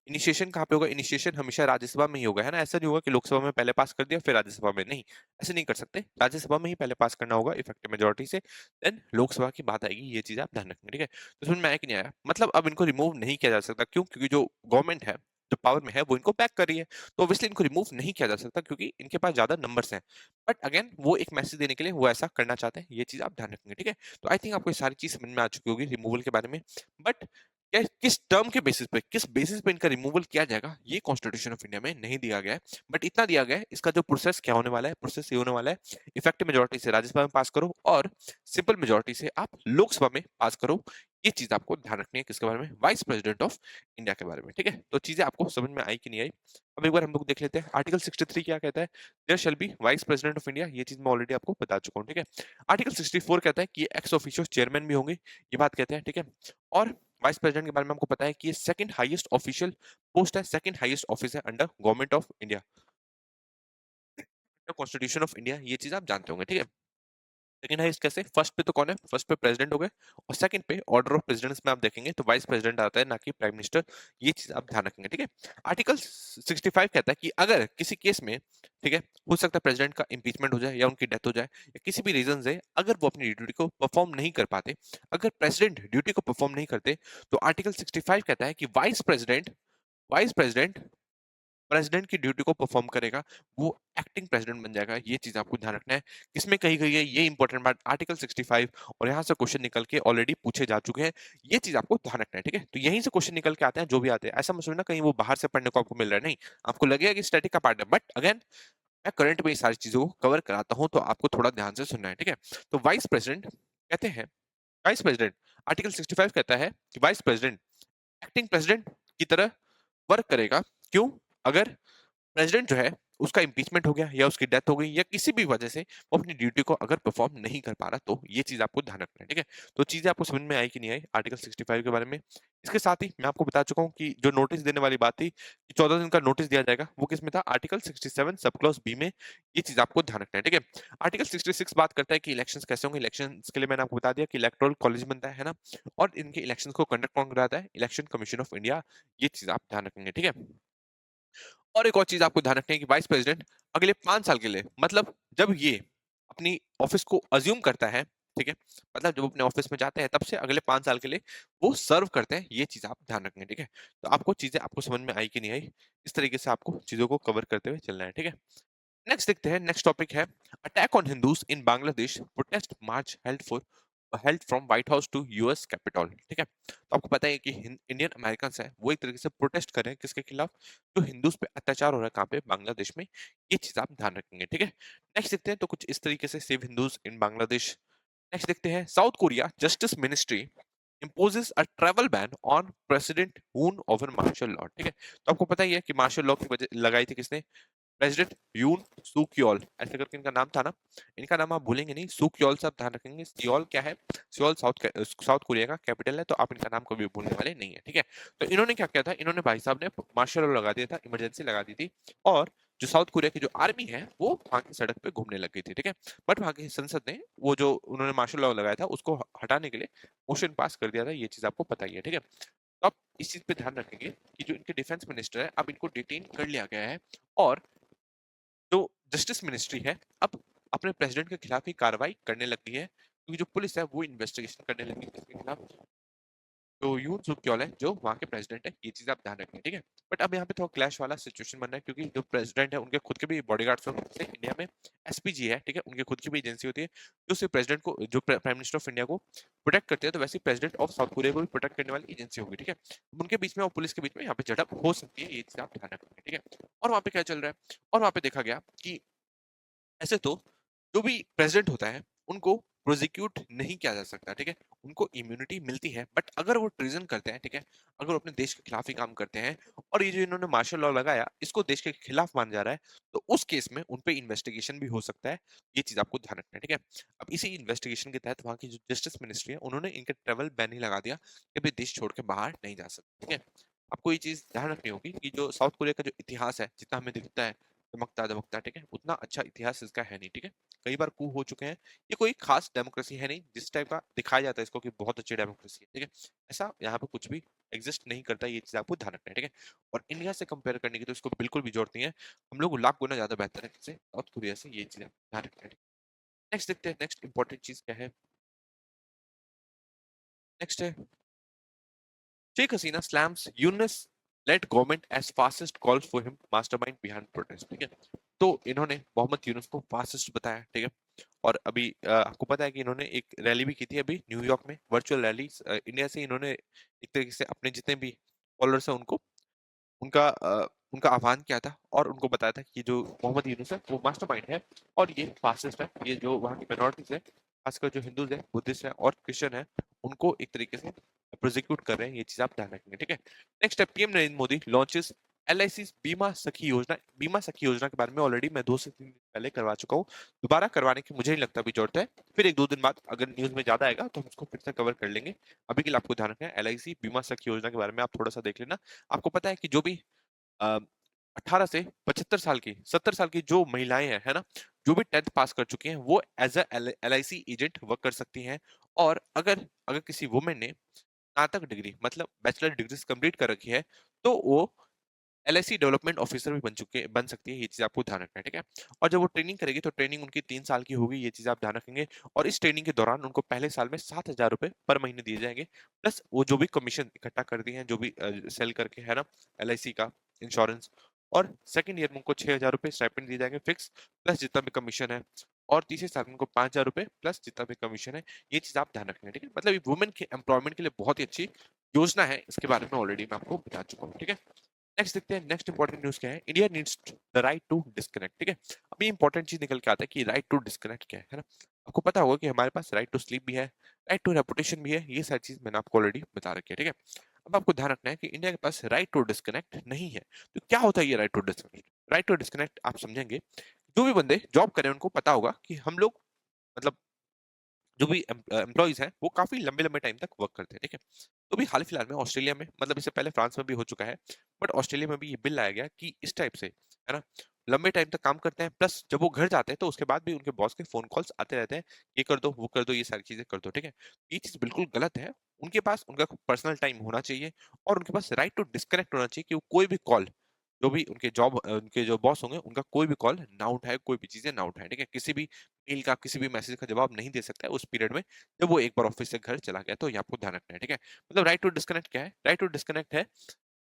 इनिशिएशन कहाँ पे होगा? इनिशिएशन हमेशा राज्यसभा में ही होगा, है ना। ऐसा नहीं होगा कि लोकसभा में पहले पास कर दिया फिर राज्यसभा में, नहीं, ऐसे नहीं कर सकते। राज्यसभा में ही पहले पास करना होगा इफेक्टिव मेजोरिटी से, देन लोकसभा की बात आएगी। ये चीज आप ध्यान रखेंगे, ठीक है। तो समझ में आया कि नहीं आया? मतलब अब इनको रिमूव नहीं किया जा सकता। क्यों? क्योंकि जो गवर्नमेंट है, जो पावर में है, वो इनको बैक कर रही है। तो ऑब्वियसली इनको रिमूव नहीं किया जा सकता क्योंकि इनके पास ज्यादा नंबर्स हैं। बट अगेन वो एक मैसेज देने के लिए वो ऐसा करना चाहते हैं, ये चीज आप ध्यान रखेंगे, ठीक है। तो आई थिंक आपको ये सारी चीज समझ में आ चुकी होगी रिमूवल के बारे में। बट किस टर्म के बेसिस पे, किस बेसिस पे इनका रिमूवल किया जाएगा, ये कॉन्स्टिट्यूशन ऑफ इंडिया में नहीं दिया गया है। बट इतना दिया गया है, इसका जो प्रोसेस क्या होने वाला है, प्रोसेस ये होने वाला है, इफेक्टिव मेजोरिटी से राज्यसभा में पास करो और सिंपल मेजोरिटी से आप लोकसभा में पास करो। ये चीज आपको ध्यान रखनी है किसके बारे में? वाइस प्रेसिडेंट ऑफ इंडिया के बारे में, ठीक है। तो चीजें आपको समझ में आई कि नहीं आई? अब एक बार हम लोग देख लेते हैं आर्टिकल 63 क्या कहता है। There shall be vice president of India, ये चीज मैं ऑलरेडी आपको बता चुका हूँ, ठीक है। आर्टिकल 64 कहता है कि एक्स ऑफिशियो चेयरमैन भी होंगे, ये बात कहते हैं, ठीक है। और वाइस प्रेसिडेंट के बारे में हमको पता है कि ये सेकंड हाईएस्ट ऑफिशियल पोस्ट है, सेकंड हाईएस्ट ऑफिस है under government of India, constitution of India, ये चीज आप जानते होंगे, ठीक है। सेकंड हाईएस्ट कैसे? फर्स्ट पे तो कौन है? फर्स्ट पे प्रेसिडेंट हो गए, और सेकंड पे ऑर्डर ऑफ प्रेसिडेंस में आप देखेंगे तो वाइस प्रेसिडेंट आता है, ना कि प्राइम मिनिस्टर। ये चीज आप ध्यान रखेंगे, ठीक है। आर्टिकल 65 कहता है कि अगर किसी केस में, ठीक है, हो सकता है प्रेसिडेंट का इम्पीचमेंट हो जाए या उनकी डेथ हो जाए या किसी भी रीजन से अगर वो अपनी ड्यूटी को परफॉर्म नहीं कर पाते, अगर प्रेसिडेंट ड्यूटी को परफॉर्म नहीं करते, तो आर्टिकल 65 कहता है कि वाइस प्रेसिडेंट प्रेसिडेंट की ड्यूटी को परफॉर्म करेगा, वो एक्टिंग प्रेसिडेंट बन जाएगा। ये चीज आपको ध्यान रखना है। किसमें कही गई है ये इंपॉर्टेंट बात? आर्टिकल 65। और यहाँ से क्वेश्चन निकल के ऑलरेडी पूछे जा चुके हैं, ये चीज आपको ध्यान रखना है, ठीक है। तो यहीं से क्वेश्चन निकल के आते हैं जो भी आते हैं, ऐसा मत सोचना कहीं वो बाहर से पढ़ने को आपको मिल रहा है, नहीं। आपको लगेगा कि स्टैटिक का पार्ट है, बट अगेन मैं करंट में ये सारी चीजों को कवर कराता हूँ, तो आपको थोड़ा ध्यान से सुनना है, ठीक है। तो वाइस प्रेसिडेंट कहते हैं, वाइस प्रेसिडेंट, आर्टिकल 65 कहता है कि वाइस प्रेसिडेंट एक्टिंग प्रेसिडेंट की तरह वर्क करेगा। क्यों? अगर प्रेसिडेंट जो है उसका इम्पीचमेंट हो गया या उसकी डेथ हो गई या किसी भी वजह से वो अपनी ड्यूटी को अगर परफॉर्म नहीं कर पा रहा, तो ये चीज आपको ध्यान रखना है, ठीक है। तो चीजें आपको समझ में आई कि नहीं आई आर्टिकल 65 के बारे में? इसके साथ ही मैं आपको बता चुका हूँ कि जो नोटिस देने वाली बात थी कि 14 दिन का नोटिस दिया जाएगा, वो किस में था? आर्टिकल 67 सब क्लॉज बी में। ये चीज आपको ध्यान रखना है, ठीक है। आर्टिकल 66 बात करता है कि इलेक्शंस कैसे होंगे। इलेक्शन के लिए मैंने आपको बता दिया कि इलेक्टोरल कॉलेज बनता है ना, और इनके इलेक्शन को कंडक्ट कौन कराता है? Election commission of India. ये चीज आप ध्यान रखेंगे, ठीक है। और एक और चीज आपको ध्यान रखनी है कि वाइस प्रेसिडेंट अगले 5 साल के लिए, मतलब जब ये अपनी ऑफिस को अज्यूम करता है, ठीक है, मतलब जब अपने ऑफिस में जाते हैं तब से अगले 5 साल के लिए वो सर्व करते हैं। ये चीज आप ध्यान रखेंगे, ठीक है। तो आपको चीजें आपको समझ में आई कि नहीं आई, इस तरीके से आपको चीजों को कवर करते हुए चलना है, ठीक है। नेक्स्ट देखते हैं, नेक्स्ट टॉपिक है attack on Hindus in Bangladesh, protest march held from White House to US Capitol, ठीक है। तो आपको पता है कि इंडियन अमेरिकन है वो एक तरीके से प्रोटेस्ट कर रहे हैं किसके खिलाफ? जो हिंदूज पे अत्याचार हो रहा है कहाँ पे? बांग्लादेश में। ये चीज आप ध्यान रखेंगे, ठीक है। नेक्स्ट देखते हैं, तो कुछ इस तरीके से save Hindus in Bangladesh. Next देखते हैं, south Korea justice ministry imposes a travel ban on president Yoon over martial law, ठीक है। तो आपको पता ही है कि मार्शल लॉ की वजह लगाई थी किसने? प्रेसिडेंट यून सूक्योल, ऐसे करके इनका नाम था ना। इनका नाम आप भूलेंगे नहीं, सूक्योल से आप ध्यान रखेंगे। सियोल क्या है? सियोल साउथ कोरिया का कैपिटल है, तो आप इनका नाम कभी भूलने वाले नहीं है, ठीक है। तो इन्होंने क्या किया था? इन्होंने भाई साहब ने मार्शल लॉ लगा दिया था, इमरजेंसी लगा दी थी। और जो साउथ कोरिया की जो आर्मी है वो वहां की सड़क पे घूमने लग गई थी, ठीक है। बट वहां की संसद ने वो जो उन्होंने मार्शल लॉ लगाया था उसको हटाने के लिए मोशन पास कर दिया था। ये चीज आपको पता ही है, ठीक है। तो आप इस चीज पे ध्यान रखेंगे कि जो इनके डिफेंस मिनिस्टर है अब इनको डिटेन कर लिया गया है, और जो जस्टिस मिनिस्ट्री है अब अपने प्रेसिडेंट के खिलाफ ही कार्रवाई करने लगी है। क्योंकि जो पुलिस है वो इन्वेस्टिगेशन करने लगी किसके खिलाफ, तो यून सुक क्योल है जो वहाँ के प्रेसिडेंट है, ये चीज आप ध्यान रखें, ठीक है। बट अब यहाँ पे थोड़ा क्लैश वाला सिचुएशन बन रहा है, क्योंकि जो प्रेसिडेंट है उनके खुद के भी बॉडीगार्ड्स होते हैं इंडिया में, एसपीजी है, ठीक है, उनकी खुद की भी एजेंसी होती है जो सिर्फ प्रेसिडेंट को, जो प्राइम मिनिस्टर ऑफ इंडिया को प्रोटेक्ट करते हैं, तो वैसे प्रेसिडेंट ऑफ साउथ कोरिया को भी प्रोटेक्ट करने वाली एजेंसी होगी, ठीक है। उनके बीच में और पुलिस के बीच में यहाँ पे झड़प हो सकती है, ये चीज आप ध्यान रखेंगे, ठीक है। और वहाँ पे क्या चल रहा है, और वहाँ पे देखा गया कि ऐसे तो जो भी प्रेसिडेंट होता है उनको प्रोसिक्यूट नहीं किया जा सकता, ठीक है, उनको इम्यूनिटी मिलती है, बट अगर वो ट्रीजन करते हैं, ठीक है, अगर वो अपने देश के खिलाफ ही काम करते हैं, और ये जो इन्होंने मार्शल लॉ लगाया इसको देश के खिलाफ माना जा रहा है, तो उस केस में उन पे इन्वेस्टिगेशन भी हो सकता है, ये चीज आपको ध्यान रखना है, ठीक है। अब इसी इन्वेस्टिगेशन के तहत वहाँ की जो जस्टिस मिनिस्ट्री है उन्होंने इनके ट्रेवल बैन ही लगा दिया कि भाई देश छोड़ के बाहर नहीं जा सकते, ठीक है। आपको ये चीज ध्यान रखनी होगी कि जो साउथ कोरिया का जो इतिहास है, जितना हमें दिखता है दमकता दमकता, ठीक है, उतना अच्छा इतिहास इसका है नहीं, ठीक है। कई बार कू हो चुके हैं, ये कोई खास डेमोक्रेसी है नहीं जिस टाइप का दिखाया जाता है इसको कि बहुत अच्छी डेमोक्रेसी है, ठीक है। ऐसा यहाँ पे कुछ भी एग्जिस्ट नहीं करता, ये चीज आपको ध्यान रखना है, ठीक है। और इंडिया से कंपेयर करने की तो इसको बिल्कुल भी जरूरत नहीं है, हम लोग लाख गुना ज्यादा बेहतर है किससे, साउथ कोरिया से, ये चीज ध्यान रखना है। नेक्स्ट देखते हैं, नेक्स्ट इंपॉर्टेंट चीज क्या है। नेक्स्ट है Sheikh Hasina slams Yunus led government as fastest calls for him mastermind behind protest, ठीक है। तो इन्होंने मोहम्मद यूनुस को फास्टेस्ट बताया, ठीक है। और अभी आपको पता है कि इन्होंने एक रैली भी की थी अभी न्यूयॉर्क में, वर्चुअल रैली, इंडिया से इन्होंने एक तरीके से अपने जितने भी फॉलोअर्स हैं उनको उनका आह्वान किया था, और उनको बताया था कि जो मोहम्मद यूनुस है वो मास्टरमाइंड है, और ये फासिस्ट है, ये जो वहाँ की माइनॉरिटीज है, खासकर जो हिंदूज है, बुद्धिस्ट है और क्रिश्चियन है, उनको एक तरीके से प्रोसिक्यूट कर रहे हैं, ये चीज आप ध्यान रखेंगे, ठीक है। नेक्स्ट है PM Narendra Modi launches LIC बीमा सखी योजना। बीमा सखी योजना के बारे में ऑलरेडी मैं 2 से 3 दिन पहले करवा चुका हूँ, दोबारा करवाने की मुझे नहीं लगता अभी जरूरत है, फिर 1-2 दिन बाद अगर न्यूज में ज्यादा आएगा तो हम उसको फिर से कवर कर लेंगे। अभी के लिए आपको ध्यान रखना है एलआईसी बीमा सखी योजना के बारे में आप थोड़ा सा देख लेना। आपको पता है कि जो भी 18 से 75 साल की, 70 साल की जो महिलाएं हैं, है ना, जो भी 10th पास कर चुकी हैं वो as a LIC agent work कर सकती हैं। और अगर अगर किसी वुमेन ने स्नातक डिग्री मतलब बैचलर डिग्री कंप्लीट कर रखी है, तो वो एलआईसी डेवलपमेंट ऑफिसर भी बन सकती है, ये चीज आपको ध्यान रखना है, ठीक है। और जब वो ट्रेनिंग करेगी तो ट्रेनिंग उनकी 3 साल की होगी, ये चीज आप ध्यान रखेंगे। और इस ट्रेनिंग के दौरान उनको पहले साल में 7,000 रुपए पर महीने दिए जाएंगे, प्लस वो जो भी कमीशन इकट्ठा करती हैं, जो भी सेल करके, है ना, एलआईसी का इंश्योरेंस। और सेकंड ईयर में उनको 6,000 रुपए स्टाइपेंड दिए जाएंगे फिक्स, प्लस जितना भी कमीशन है। और तीसरे साल में उनको 5,000 रुपए प्लस जितना भी कमीशन है, ये चीज आप ध्यान रखेंगे, ठीक है। मतलब ये वुमेन के एम्प्लॉयमेंट के लिए बहुत ही अच्छी योजना है, इसके बारे में ऑलरेडी मैं आपको बता चुका हूँ, ठीक है। नेक्स्ट देखते हैं, नेक्स्ट इंपॉर्टेंट न्यूज क्या है। India needs the right to disconnect, ठीक है। अभी इंपॉर्टेंट चीज निकल के आता है कि राइट टू डिस्कनेक्ट क्या है ना। आपको पता होगा कि हमारे पास राइट टू स्लीप भी है, राइट टू रेपुटेशन भी है, ये सारी चीज मैंने आपको ऑलरेडी बता रखी है, ठीक है। अब आपको ध्यान रखना है कि इंडिया के पास राइट टू डिस्कनेक्ट नहीं है। तो क्या होता है ये right to disconnect? Right to disconnect आप समझेंगे, जो भी बंदे जॉब करें उनको पता होगा कि हम लोग, मतलब जो भी एम्प्लॉइज हैं वो काफी लंबे लंबे टाइम तक वर्क करते हैं, ठीक है। तो भी हाल फिलहाल में ऑस्ट्रेलिया में, मतलब इससे पहले फ्रांस में भी हो चुका है, बट ऑस्ट्रेलिया में भी ये बिल लाया गया कि इस टाइप से, है ना, लंबे टाइम तक काम करते हैं, प्लस जब वो घर जाते हैं तो उसके बाद भी उनके बॉस के फोन कॉल्स आते रहते हैं, ये कर दो वो कर दो ये सारी चीजें कर दो, ठीक है। ये चीज बिल्कुल गलत है। उनके पास उनका पर्सनल टाइम होना चाहिए, और उनके पास राइट टू डिस्कनेक्ट होना चाहिए कि वो कोई भी कॉल, जो भी उनके जो बॉस होंगे उनका कोई भी कॉल ना उठाए, कोई भी चीजें ना उठाए, ठीक है। किसी भी मेल का, किसी भी मैसेज का जवाब नहीं दे सकता है उस पीरियड में, जब वो एक बार ऑफिस से घर चला गया, तो ये आपको ध्यान रखना है, ठीक है। मतलब राइट टू डिस्कनेक्ट क्या है? राइट टू डिस्कनेक्ट है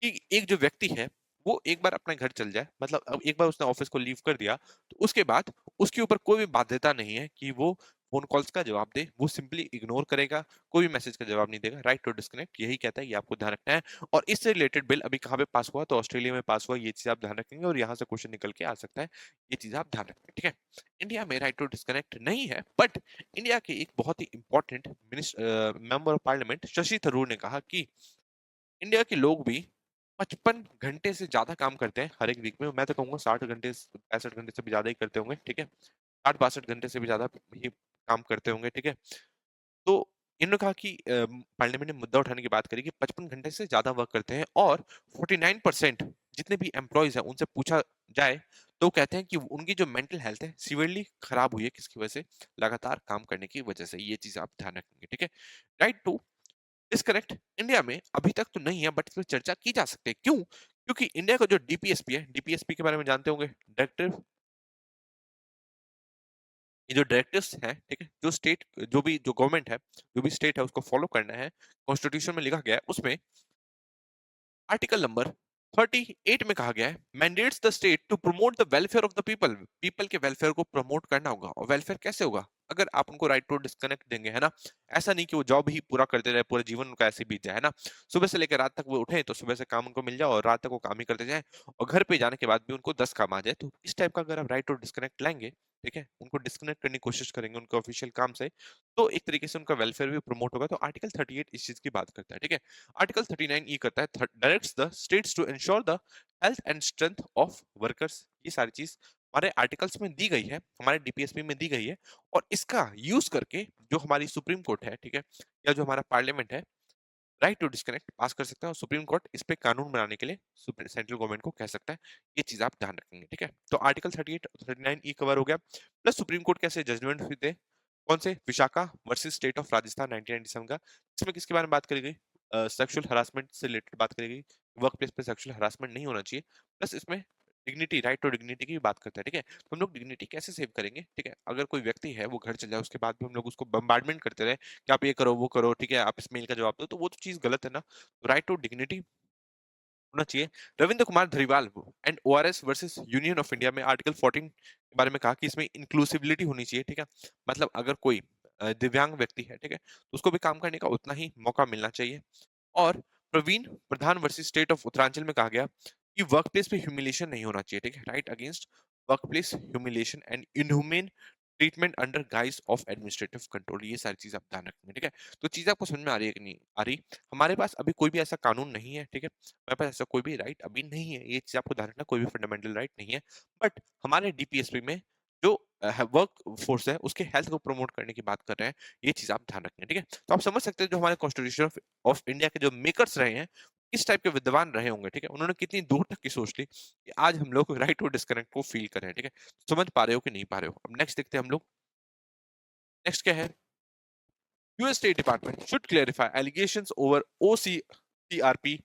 कि एक जो व्यक्ति है वो एक बार अपने घर चल जाए, मतलब अब एक बार उसने ऑफिस को लीव कर दिया, तो उसके बाद उसके ऊपर कोई भी बाध्यता नहीं है कि वो फोन कॉल्स का जवाब दे, वो सिंपली इग्नोर करेगा, कोई भी मैसेज का जवाब नहीं देगा। राइट टू डिस्कनेक्ट यही कहता है, ये आपको ध्यान रखना है। और इससे रिलेटेड बिल अभी कहाँ पे पास हुआ? तो ऑस्ट्रेलिया में पास हुआ, ये चीज आप ध्यान रखेंगे, और यहाँ से क्वेश्चन निकल के आ सकता है, ये चीज आप ध्यान रखेंगे, ठीक है। इंडिया में राइट टू डिस्कनेक्ट नहीं है, बट इंडिया के एक बहुत ही important member of parliament Shashi Tharoor ने कहा कि इंडिया के लोग भी 55 घंटे से ज्यादा काम करते हैं हर एक वीक में। मैं तो कहूंगा 60 घंटे, 65 घंटे से भी ज्यादा ही करते होंगे, ठीक है। 60-62 घंटे से भी ज्यादा ही काम करते होंगे, ठीक है। तो इन्होंने कहा कि पार्लियामेंट ने मुद्दा उठाने की बात करी कि 55 घंटे से ज्यादा वर्क करते हैं, और 49% जितने भी एम्प्लॉयज हैं उनसे पूछा जाए तो कहते हैं कि उनकी जो मेंटल हेल्थ है सीवियरली खराब हुई है, किसकी वजह से? लगातार काम करने की वजह से। ये चीज आप ध्यान रखेंगे, ठीक है। राइट टू डिस्कनेक्ट इंडिया में अभी तक तो नहीं है, बट इसमें चर्चा की जा सकती है। क्यों? क्योंकि इंडिया का जो डीपीएसपी है, डीपीएसपी के बारे में जानते होंगे, डायरेक्टिव ये जो डायरेक्टिव्स हैं, ठीक है, जो गवर्नमेंट है, जो भी स्टेट है उसको फॉलो करना है, कॉन्स्टिट्यूशन में लिखा गया है, उसमें आर्टिकल नंबर 38 में कहा गया है, mandates the state to promote the welfare of the people. People के वेलफेयर को प्रमोट करना होगा, और वेलफेयर कैसे होगा? अगर आप उनको राइट टू डिस्कनेक्ट देंगे, है ना, ऐसा नहीं कि वो जॉब ही पूरा करते रहे, पूरा जीवन उनका ऐसे बीत जाए, है ना, सुबह से लेकर रात तक वो उठे तो सुबह से काम उनको मिल जाए और रात तक वो काम ही करते जाए, और घर पे जाने के बाद भी उनको 10 काम आ जाए। तो इस टाइप का अगर आप राइट टू डिस्कनेक्ट लाएंगे, ठीक है, उनको डिस्कनेक्ट करने की कोशिश करेंगे उनके ऑफिशियल काम से, तो एक तरीके से उनका वेलफेयर भी प्रमोट होगा। तो आर्टिकल 38 इस चीज की बात करता है, ठीक है। आर्टिकल 39 ई करता है, directs the states to ensure the health and strength of workers. ये सारी चीज हमारे आर्टिकल्स में दी गई है, हमारे डीपीएसपी में दी गई है, और इसका यूज करके जो हमारी सुप्रीम कोर्ट है, ठीक है, या जो हमारा पार्लियामेंट है, राइट टू डिस्कनेक्ट पास कर सकता है, और सुप्रीम कोर्ट इस पे कानून बनाने के लिए सेंट्रल गवर्नमेंट को कह सकता है। ये चीज आप ध्यान रखेंगे, ठीक है। तो आर्टिकल 38 39 ई कवर हो गया। प्लस सुप्रीम कोर्ट कैसे जजमेंट देते, कौन से, Vishakha versus state of Rajasthan 1997 का। इसमें किसके बारे में बात करी गई? सेक्सुअल हरासमेंट से रिलेटेड बात करी गई, वर्क प्लेस पे सेक्सुअल हरासमेंट नहीं होना चाहिए। प्लस इसमें डिग्निटी, राइट टू डिग्निटी की भी बात करता है, ठीक है। तो हम लोग डिग्निटी कैसे सेव करेंगे, ठीक है, अगर कोई व्यक्ति है वो घर चल जाए उसके बाद भी हम लोग उसको बम्बार्डमेंट करते रहे कि आप ये करो वो करो, ठीक है, आप इस मेल का जवाब दो, तो वो तो चीज गलत है ना। राइट टू डिग्निटी होना चाहिए। Ravindra Kumar Dhariwal and ORS versus union of India में आर्टिकल 14 के बारे में कहा कि इसमें इंक्लूसिविलिटी होनी चाहिए, ठीक है, मतलब अगर कोई दिव्यांग व्यक्ति है, ठीक है, तो उसको भी काम करने का उतना ही मौका मिलना चाहिए। और प्रवीण प्रधान वर्सेस स्टेट ऑफ उत्तरांचल में कहा गया कि वर्कप्लेस पे ह्यूमिलेशन नहीं होना चाहिए, ठीक है, right against workplace humiliation and inhumane treatment under guys of administrative control. ये सारी चीज आप ध्यान रखेंगे, ठीक है। तो चीज आपको समझ में आ रही है कि नहीं आ रही? हमारे पास अभी कोई भी ऐसा कानून नहीं है, ठीक है, हमारे पास ऐसा कोई भी राइट अभी नहीं है, ये चीज आपको ध्यान रखना, कोई भी फंडामेंटल राइट नहीं है। बट हमारे डीपीएसपी में जो वर्क फोर्स है उसके हेल्थ को प्रमोट करने की बात कर रहे हैं, ये चीज आप ध्यान रखेंगे, ठीक है। तो आप समझ सकते हैं जो हमारे कॉन्स्टिट्यूशन ऑफ इंडिया के जो मेकर्स रहे हैं, किस टाइप के विद्वान रहे होंगे, ठीक है, उन्होंने कितनी दूर तक की सोच ली कि आज हम लोग राइट टू डिस्कनेक्ट को फील कर रहे हैं, ठीक है। समझ पा रहे हो कि नहीं पा रहे हो? अब नेक्स्ट देखते हैं हम लोग। नेक्स्ट क्या है? US state department should clarify allegations over OCRP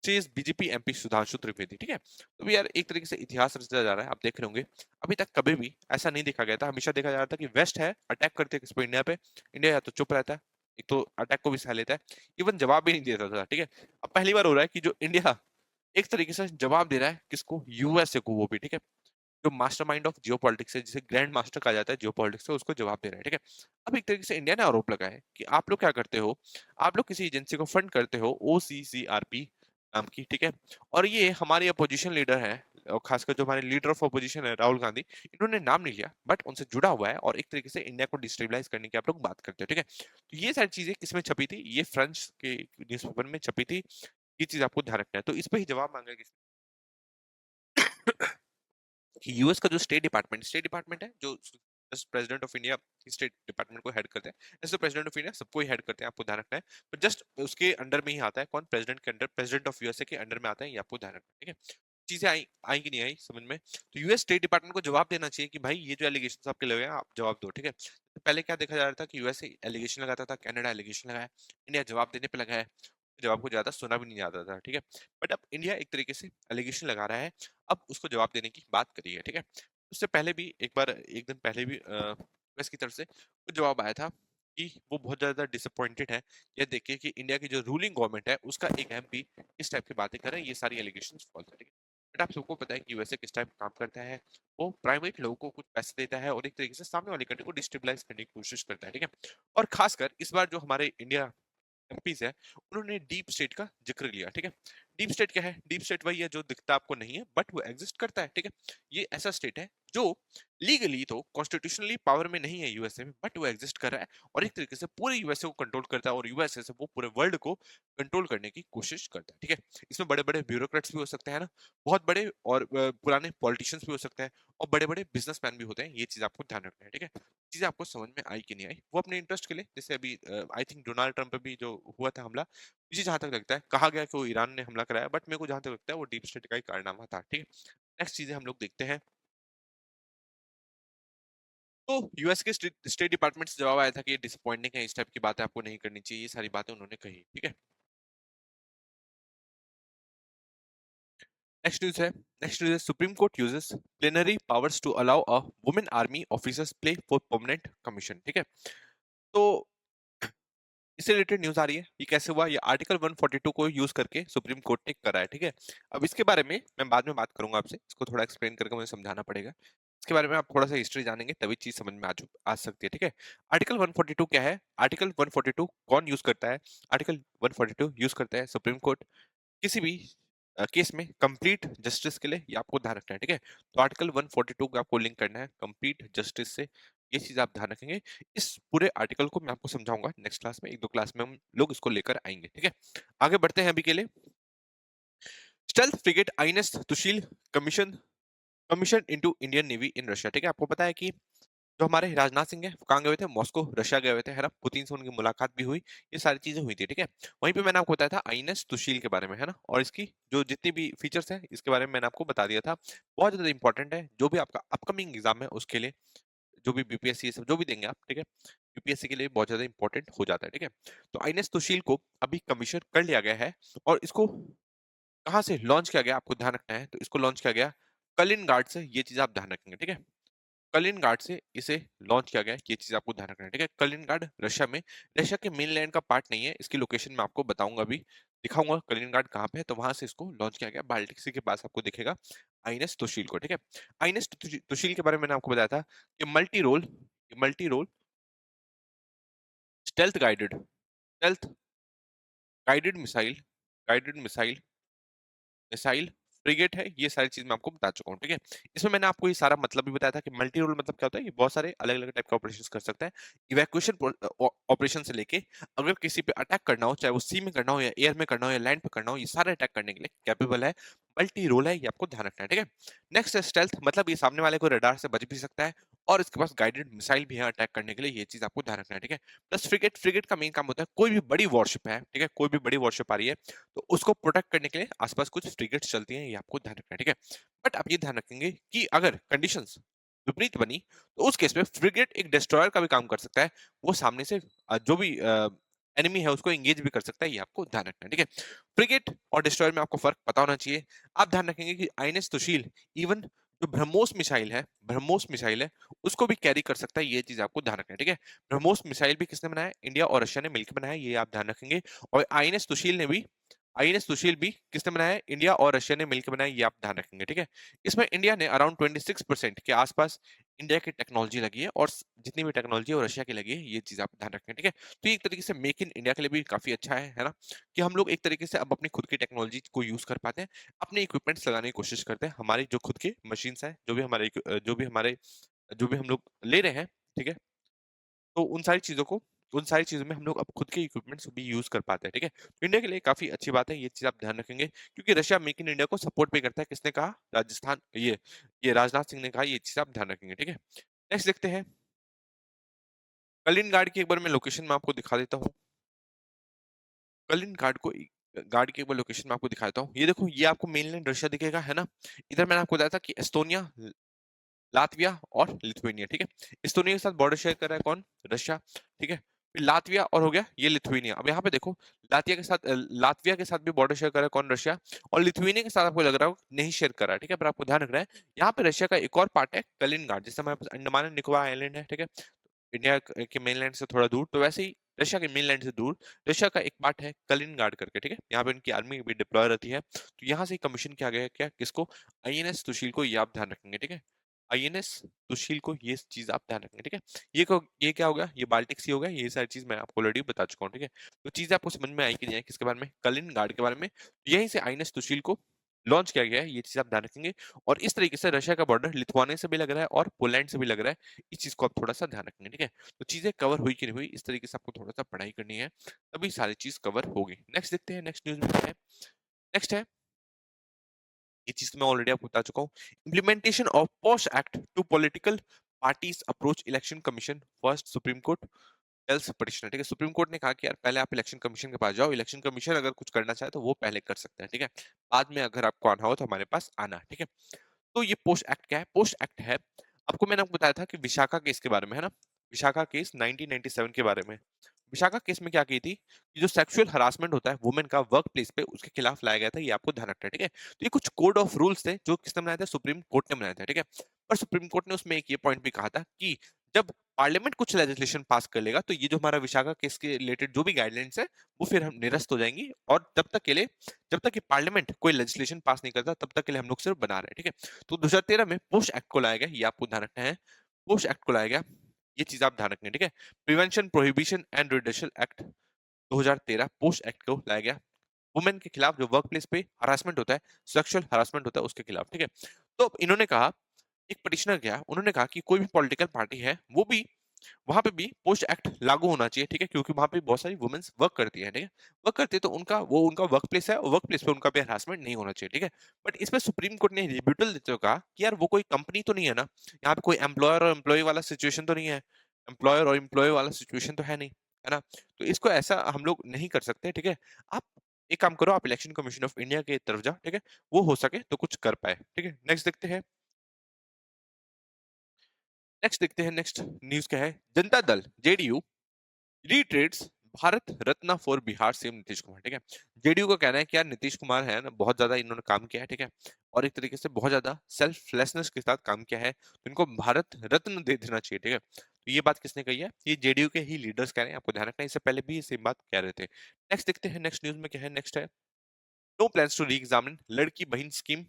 says BJP MP Sudhanshu Trivedi, ठीक है। तो भी यार एक तरीके से इतिहास रचा जा रहा है, आप देख रहे होंगे अभी तक कभी भी ऐसा नहीं देखा गया था। हमेशा देखा जा रहा था कि वेस्ट है अटैक करते हैं किस पे, इंडिया पे, इंडिया या तो चुप रहता है, एक तो अटैक को भी सह लेता है, इवन जवाब भी नहीं देता था, ठीक है। अब पहली बार हो रहा है कि जो इंडिया एक तरीके से जवाब दे रहा है, किसको? यूएसए को, वो भी, ठीक है, जो मास्टरमाइंड ऑफ जियोपॉलिटिक्स है, जिसे ग्रैंड मास्टर कहा जाता है जियोपॉलिटिक्स का, उसको जवाब दे रहा है, ठीक है। अब एक तरीके से इंडिया ने आरोप लगाया है कि आप लोग क्या करते हो, आप लोग किसी एजेंसी को फंड करते हो ओसीसीआरपी नाम की, ठीक है, और ये हमारे अपोजिशन लीडर है, और खासकर जो हमारे लीडर ऑफ अपोजिशन है राहुल गांधी, इन्होंने नाम नहीं लिया बट उनसे जुड़ा हुआ है, और एक तरीके से इंडिया को डिस्टेबलाइज करने की आप लोग बात करते हो, ठीक है। तो ये सारी चीजें किसमें छपी थी? ये फ्रेंच के न्यूज़पेपर में छपी थी। ये चीज आपको ध्यान रखना है। तो इस पे ही जवाब मांगा किसने? यूएस का जो स्टेट डिपार्टमेंट है, जो just president of India state department को हेड करते हैं, ऐसे प्रेसिडेंट ऑफ इंडिया सबको ही हेड करते हैं, आपको ध्यान रखना है। पर जस्ट उसके अंडर में ही आता है, कौन? प्रेसिडेंट के अंडर, प्रेसिडेंट ऑफ यूएसए के अंडर में आता है, ये आपको ध्यान रखना है, ठीक है। चीजें आई आई कि नहीं आई समझ में? तो यूएस स्टेट डिपार्टमेंट को जवाब देना चाहिए कि भाई ये जो एलिगेशन आपके लगे हैं आप जवाब दो, ठीक है। तो पहले क्या देखा जा रहा था कि यूएसए एलिगेशन लगाता था, कनाडा एलिगेशन लगाया, इंडिया जवाब देने पे लगा है, जवाब को ज्यादा सुना भी नहीं जाता था, ठीक है। बट अब इंडिया एक तरीके से एलिगेशन लगा रहा है, अब उसको जवाब देने की बात करी है, ठीक है। उससे पहले भी एक बार, एक दिन पहले भी यूएस की तरफ से कुछ जवाब आया था कि वो बहुत ज्यादा डिसअपॉइंटेड है, ये देखिए कि इंडिया की जो रूलिंग गवर्नमेंट है उसका एक एमपी इस टाइप की बातें कर रहा है, ये सारी एलिगेशंस फॉल्स है, ठीक है। बट आप सबको पता है कि यूएसए किस टाइप काम करता है, वो प्राइवेट लोगों को कुछ पैसे देता है और एक तरीके से सामने वाली कंट्री को डिस्टेबलाइज करने की कोशिश करता है, ठीक है। और खासकर इस बार जो हमारे इंडिया एमपीज है, उन्होंने डीप स्टेट का जिक्र लिया, ठीक है। डीप स्टेट क्या है? डीप स्टेट वही है जो दिखता आपको नहीं है बट वो एग्जिस्ट करता है, ठीक है। ये ऐसा स्टेट है जो लीगली तो कॉन्स्टिट्यूशनली पावर में नहीं है यूएसए में, बट वो एग्जिस्ट कर रहा है और एक तरीके से पूरे यूएसए को कंट्रोल करता है, और यूएसए से वो पूरे वर्ल्ड को कंट्रोल करने की कोशिश करता है, ठीक है। इसमें बड़े बड़े ब्यूरोक्रेट्स भी हो सकते हैं ना, बहुत बड़े, और पुराने पॉलिटिशियंस भी हो सकते हैं, और बड़े बड़े बिजनेसमैन भी होते हैं, ये चीज आपको ध्यान रखना है, ठीक है। चीजें आपको समझ में आई कि नहीं आई, वो अपने इंटरेस्ट के लिए, जैसे अभी आई थिंक डोनाल्ड ट्रंप पे भी जो हुआ था हमला, मुझे जहां तक लगता है कहा गया कि वो ईरान ने हमला कराया, बट मेरे को जहां तक लगता है वो डीप स्टेट का ही कारनामा था, ठीक है। नेक्स्ट चीजें हम लोग देखते हैं। तो यूएस के स्टेट डिपार्टमेंट से जवाब आया था कि ये डिसअपॉइंटिंग है, इस टाइप की बातें आपको नहीं करनी चाहिए, ये सारी बातें उन्होंने कही, ठीक है। नेक्स्ट न्यूज है supreme court uses plenary powers to allow a women army officers plea for permanent commission. ठीक है, तो इससे रिलेटेड न्यूज आ रही है, ये कैसे हुआ, ये आर्टिकल 142 को यूज करके सुप्रीम कोर्ट ने करा है। ठीक है, अब इसके बारे में मैं बाद में बात करूंगा आपसे, इसको थोड़ा एक्सप्लेन करके मुझे समझाना पड़ेगा। इसके बारे में आप थोड़ा सा हिस्ट्री जानेंगे तभी चीज समझ में आ सकती है। ठीक है, आर्टिकल 142 क्या है, आर्टिकल 142 कौन यूज करता है, आर्टिकल 142 यूज करता है सुप्रीम कोर्ट किसी भी केस में कंप्लीट जस्टिस के लिए, ये आपको ध्यान रखना है। ठीक है, तो आर्टिकल 142 का आपको लिंक करना है कंप्लीट जस्टिस से, ये चीज आप ध्यान रखेंगे। इस पूरे आर्टिकल को मैं आपको समझाऊंगा नेक्स्ट क्लास में, एक दो क्लास में हम लोग इसको लेकर आएंगे। ठीक है, आगे बढ़ते हैं अभी के लिए। Stealth frigate INS Sushil commission commission into Indian navy in Russia. ठीक है, आपको पता है कि जो हमारे राजनाथ सिंह है वो कहाँ गए थे, मॉस्को रशिया गए हुए थे, है ना, पुतिन से उनकी मुलाकात भी हुई, ये सारी चीजें हुई थी। ठीक है, वहीं पे मैंने आपको बताया था आईएनएस सुशील के बारे में, है ना, और इसकी जो जितनी भी फीचर्स है इसके बारे में मैंने आपको बता दिया था। बहुत ज्यादा इंपॉर्टेंट है, जो भी आपका अपकमिंग एग्जाम है उसके लिए, जो भी बीपीएससी सब जो भी देंगे आप, ठीक है, यूपीएससी के लिए बहुत ज्यादा इंपॉर्टेंट हो जाता है। ठीक है, तो आईएनएस सुशील को अभी कमीशन कर लिया गया है, और इसको कहाँ से लॉन्च किया गया आपको ध्यान रखना है, तो इसको लॉन्च किया गया कलिनग्राड से, ये चीज आप ध्यान रखेंगे। ठीक है, कलिनग्राड से इसे लॉन्च किया गया है, ये चीज आपको ध्यान रखना है। ठीक है, कलिनग्राड रशिया में, रशिया के मेनलैंड का पार्ट नहीं है, इसकी लोकेशन मैं आपको बताऊंगा, अभी दिखाऊंगा कलिनग्राड कहाँ पे है, तो वहां से इसको लॉन्च किया गया, बाल्टिक सी के पास आपको दिखेगा आईएनएस तुशील को। ठीक है, आईएनएस तुशील के बारे में मैंने आपको बताया था कि multi role stealth stealth guided missile guided missile missile frigate है, ये सारी चीज मैं आपको बता चुका हूँ। ठीक है, इसमें मैंने आपको ये सारा मतलब भी बताया था कि मल्टी रोल मतलब क्या होता है, ये बहुत सारे अलग अलग टाइप के ऑपरेशंस कर सकता है, इवैक्यूएशन ऑपरेशन से लेके अगर किसी पे अटैक करना हो, चाहे वो सी में करना हो या एयर में करना हो या लैंड पे करना हो, ये सारे अटैक करने के लिए कैपेबल है, मल्टी रोल है, ये आपको ध्यान रखना है। ठीक है, नेक्स्ट है स्टेल्थ, मतलब ये सामने वाले को रडार से बच भी सकता है, और इसके पास गाइडेड मिसाइल भी है अटैक करने के लिए, ये चीज आपको ध्यान रखना है। ठीक है, प्लस फ्रिगेट फ्रिगेट का मेन काम होता है, कोई भी बड़ी वॉरशिप है, ठीक है, कोई भी बड़ी वॉरशिप आ रही है तो उसको प्रोटेक्ट करने के लिए आसपास कुछ फ्रिगेट्स चलती हैं, ये आपको ध्यान रखना है। ठीक है, बट आप ये ध्यान रखेंगे कि अगर कंडीशंस विपरीत बनी तो उस केस में फ्रिगेट एक डिस्ट्रॉयर का भी काम कर सकता है, वो सामने से जो भी एनिमी है उसको एंगेज भी कर सकता है, ये आपको ध्यान रखना है। ठीक है, फ्रिगेट और डिस्ट्रॉयर में आपको फर्क पता होना चाहिए। आप ध्यान रखेंगे कि आईएनएस सुशील इवन जो ब्रह्मोस मिसाइल है उसको भी कैरी कर सकता है, ये चीज आपको ध्यान रखना है। ठीक है, ब्रह्मोस मिसाइल भी किसने बनाया, इंडिया और रशिया ने मिलकर बनाया, ये आप ध्यान रखेंगे। और आईएनएस सुशील भी किसने बनाया है, इंडिया और रशिया ने मिलकर बनाया, ये आप ध्यान रखेंगे। ठीक है, इसमें इंडिया ने अराउंड 26% के आसपास इंडिया की टेक्नोलॉजी लगी है, और जितनी भी टेक्नोलॉजी है वो रशिया की लगी है, ये चीज आप ध्यान रखें। ठीक है, तो ये एक तरीके से मेक इन इंडिया के लिए भी काफी अच्छा है ना, कि हम लोग एक तरीके से अब अपनी खुद की टेक्नोलॉजी को यूज कर पाते हैं, अपने इक्विपमेंट्स लगाने की कोशिश करते हैं, हमारी जो खुद के मशीन्स हैं, जो भी हम लोग ले रहे हैं, ठीक है, तो उन सारी चीजों में हम लोग अब खुद के इक्विपमेंट्स भी यूज कर पाते हैं। ठीक है, तो इंडिया के लिए काफी अच्छी बात है, ये चीज आप ध्यान रखेंगे, क्योंकि रशिया मेक इन इंडिया को सपोर्ट भी करता है, किसने कहा, राजस्थान, ये राजनाथ सिंह ने कहा, ये चीज आप ध्यान रखेंगे। ठीक है, नेक्स्ट देखते हैं कलिंग की एक बार मैं लोकेशन में आपको दिखा देता हूँ, कलिंग गार्ड की एक बार लोकेशन में आपको दिखाता हूँ, ये देखो, ये आपको मेनलैंड रशिया दिखेगा, है ना, इधर मैंने आपको बताया था कि एस्टोनिया, लातविया और लिथुआनिया। ठीक है, एस्टोनिया के साथ बॉर्डर शेयर कर रहा है कौन, रशिया। ठीक है, फिर लातविया और हो गया ये लिथुआनिया। अब यहाँ पे देखो, लातविया के साथ भी बॉर्डर शेयर कर रहा है कौन, रशिया, और लिथुआनिया के साथ आपको लग रहा हो नहीं शेयर कर रहा है। ठीक है, पर आपको ध्यान रखना है, यहाँ पे रशिया का एक और पार्ट है कलिनगार्ड, जिससे हमारे पास अंडमान एंड निकोबार आइलैंड है। ठीक है, इंडिया के मेनलैंड से थोड़ा दूर, तो वैसे ही रशिया के मेनलैंड से दूर रशिया का एक पार्ट है कलिनगार्ड करके। ठीक है, यहाँ पे उनकी आर्मी भी डिप्लॉय रहती है, तो यहाँ से कमीशन किया गया है क्या, किसको, आईएनएस सुशील को, ये आप ध्यान रखेंगे। ठीक है, आईएनएस सुशील को, ये चीज आप ध्यान रखेंगे। ठीक है, ये क्या हो गया, ये बाल्टिक सी हो गया, ये सारी चीज मैं आपको ऑलरेडी बता चुका हूँ। ठीक है, तो चीजें आपको समझ में आई कि नहीं आई, किसके बारे में, कलिनगार्ड के बारे में, यहीं से आईएनएस सुशील को लॉन्च किया गया है, ये चीज आप ध्यान रखेंगे। और इस तरीके से रशिया का बॉर्डर लिथुआनिया से भी लग रहा है और पोलैंड से भी लग रहा है, इस चीज को आप थोड़ा सा ध्यान रखेंगे। ठीक है, तो चीजें कवर हुई कि नहीं हुई, इस तरीके से आपको थोड़ा सा पढ़ाई करनी है, तभी सारी चीज कवर होगी। नेक्स्ट देखते हैं, नेक्स्ट न्यूज में क्या है, नेक्स्ट है, ये चीज तो मैं ऑलरेडी आपको बता चुका हूँ, implementation of POSH act to political parties approach election commission first supreme court tells petitioner. ठीक है, सुप्रीम कोर्ट ने कहा कि यार पहले आप इलेक्शन कमीशन के पास जाओ, इलेक्शन कमीशन अगर कुछ करना चाहे तो वो पहले कर सकते हैं। ठीक है, बाद में अगर आपको आना हो तो हमारे पास आना। ठीक है, तो ये पोस्ट एक्ट क्या है, पोस्ट एक्ट है, आपको मैंने आपको बताया था कि विशाखा केस के बारे में, है ना, विशाखा केस 1997 के बारे में, विशाखा केस में क्या की थी कि जो सेक्सुअल हरासमेंट होता है वुमेन का वर्क प्लेस पे, उसके खिलाफ लाया गया था, ये आपको ध्यान रखना है, ठीक है। तो ये कुछ कोड ऑफ रूल्स थे जो किसने बनाया था, सुप्रीम कोर्ट ने बनाया था, ठीक है। पर सुप्रीम कोर्ट ने उसमें एक ये पॉइंट भी कहा था कि जब पार्लियामेंट कुछ लेजिस्लेशन पास कर लेगा तो ये जो हमारा विशाखा केस के रिलेटेड जो भी गाइडलाइंस है वो फिर हम निरस्त हो जाएंगी, और जब तक कि पार्लियामेंट कोई लेजिस्लेशन पास नहीं करता तब तक के लिए हम लोग सिर्फ बना रहे हैं, ठीक है। तो 2013 में पोस्ट एक्ट को लाया गया, ये आपको ध्यान रखना है, पोस्ट एक्ट को लाया गया, ये चीज आप ध्यान रखनी है, ठीक है। Prevention prohibition and reduction act 2013 post act को लाया गया, वुमेन के खिलाफ जो वर्क प्लेस पे हरासमेंट होता है, सेक्सुअल हरासमेंट होता है उसके खिलाफ, ठीक है। तो इन्होंने कहा, एक पिटिशनर गया, उन्होंने कहा कि कोई भी पॉलिटिकल पार्टी है वो भी वहां पे भी पोस्ट एक्ट लागू होना चाहिए, ठीक है, क्योंकि वहां पे बहुत सारी वुमेन्स वर्क करती है, ठीक है। वर्क करती है तो उनका वर्क प्लेस है, और वर्क प्लेस पे उनका भी हरासमेंट नहीं होना चाहिए, ठीक है। बट इस पे सुप्रीम कोर्ट ने रिब्यूटल देते हुए कहा कि यार वो कोई कंपनी तो नहीं है ना, यहाँ पे कोई एम्प्लॉयर और एम्प्लॉय वाला सिचुएशन तो नहीं है, एम्प्लॉयर और एम्प्लॉय वाला सिचुएशन तो है नहीं, है ना। तो इसको ऐसा हम लोग नहीं कर सकते, ठीक है। आप एक काम करो, आप इलेक्शन कमीशन ऑफ इंडिया के तरफ जाओ, ठीक है, वो हो सके तो कुछ कर पाए, ठीक है। नेक्स्ट न्यूज क्या है, Janata Dal JDU retreats Bharat Ratna for Bihar CM Nitish Kumar, ठीक है। जेडीयू का कहना है कि यार नीतीश कुमार है ना, बहुत ज्यादा इन्होंने काम किया है, ठीक है, और एक तरीके से बहुत ज्यादा सेल्फलेसनेस के साथ काम किया है, तो इनको भारत रत्न दे देना चाहिए, ठीक है। तो ये बात किसने कही है, ये जेडीयू के ही लीडर्स कह रहे हैं, आपको ध्यान रखना है, इससे पहले भी ये सेम बात कह रहे थे। नेक्स्ट न्यूज में क्या है, नेक्स्ट है, no plans to re examine Ladki Bahin scheme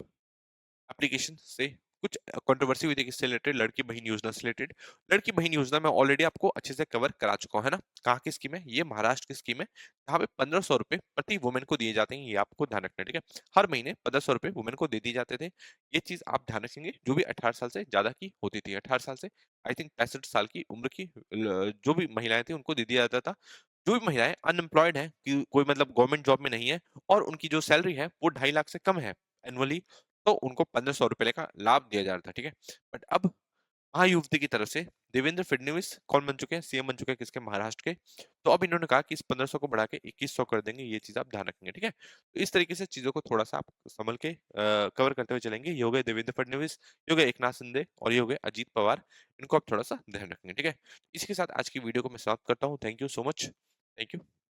application से कुछ कंट्रोवर्सी हुई थी किससे रिलेटेड, लड़की बहन योजना से रिलेटेड। लड़की बहन योजना में ऑलरेडी आपको अच्छे से कवर करा चुका हूं, है ना। कहाँ की स्कीम है, ये महाराष्ट्र की स्कीम है, जहाँ पे 1500 रुपए प्रति वुमेन को दिए जाते हैं, ये आपको ध्यान रखना है, ठीक है। हर महीने 1500 रुपए वुमेन को दे दिए जाते थे, ये चीज आप ध्यान रखेंगे, जो भी 18 साल से ज्यादा की होती थी, 18 साल से आई थिंक 65 साल की उम्र की जो भी महिलाएं थी उनको दे दिया जाता था। जो भी महिलाएं अनएम्प्लॉयड है, कि कोई मतलब गवर्नमेंट जॉब में नहीं है, और उनकी जो सैलरी है वो 2.5 लाख से कम है एनुअली, तो उनको 1500 रुपए का लाभ दिया जा रहा था, ठीक है। बट अब महायुवती की तरफ से देवेंद्र फडणवीस कौन बन चुके हैं, सीएम बन चुके हैं, किसके, महाराष्ट्र के। तो अब इन्होंने कहा कि इस 1500 को बढ़ा के 2100 कर देंगे, ये चीज आप ध्यान रखेंगे, ठीक है। तो इस तरीके से चीजों को थोड़ा सा आप संभल के कवर करते हुए चलेंगे। ये हो गए देवेंद्र फडणवीस, ये हो गए एकनाथ शिंदे, और ये हो गए अजीत पवार, इनको आप थोड़ा सा ध्यान रखेंगे, ठीक है। इसी के साथ आज की वीडियो को मैं समाप्त करता हूँ। Thank you so much, thank you.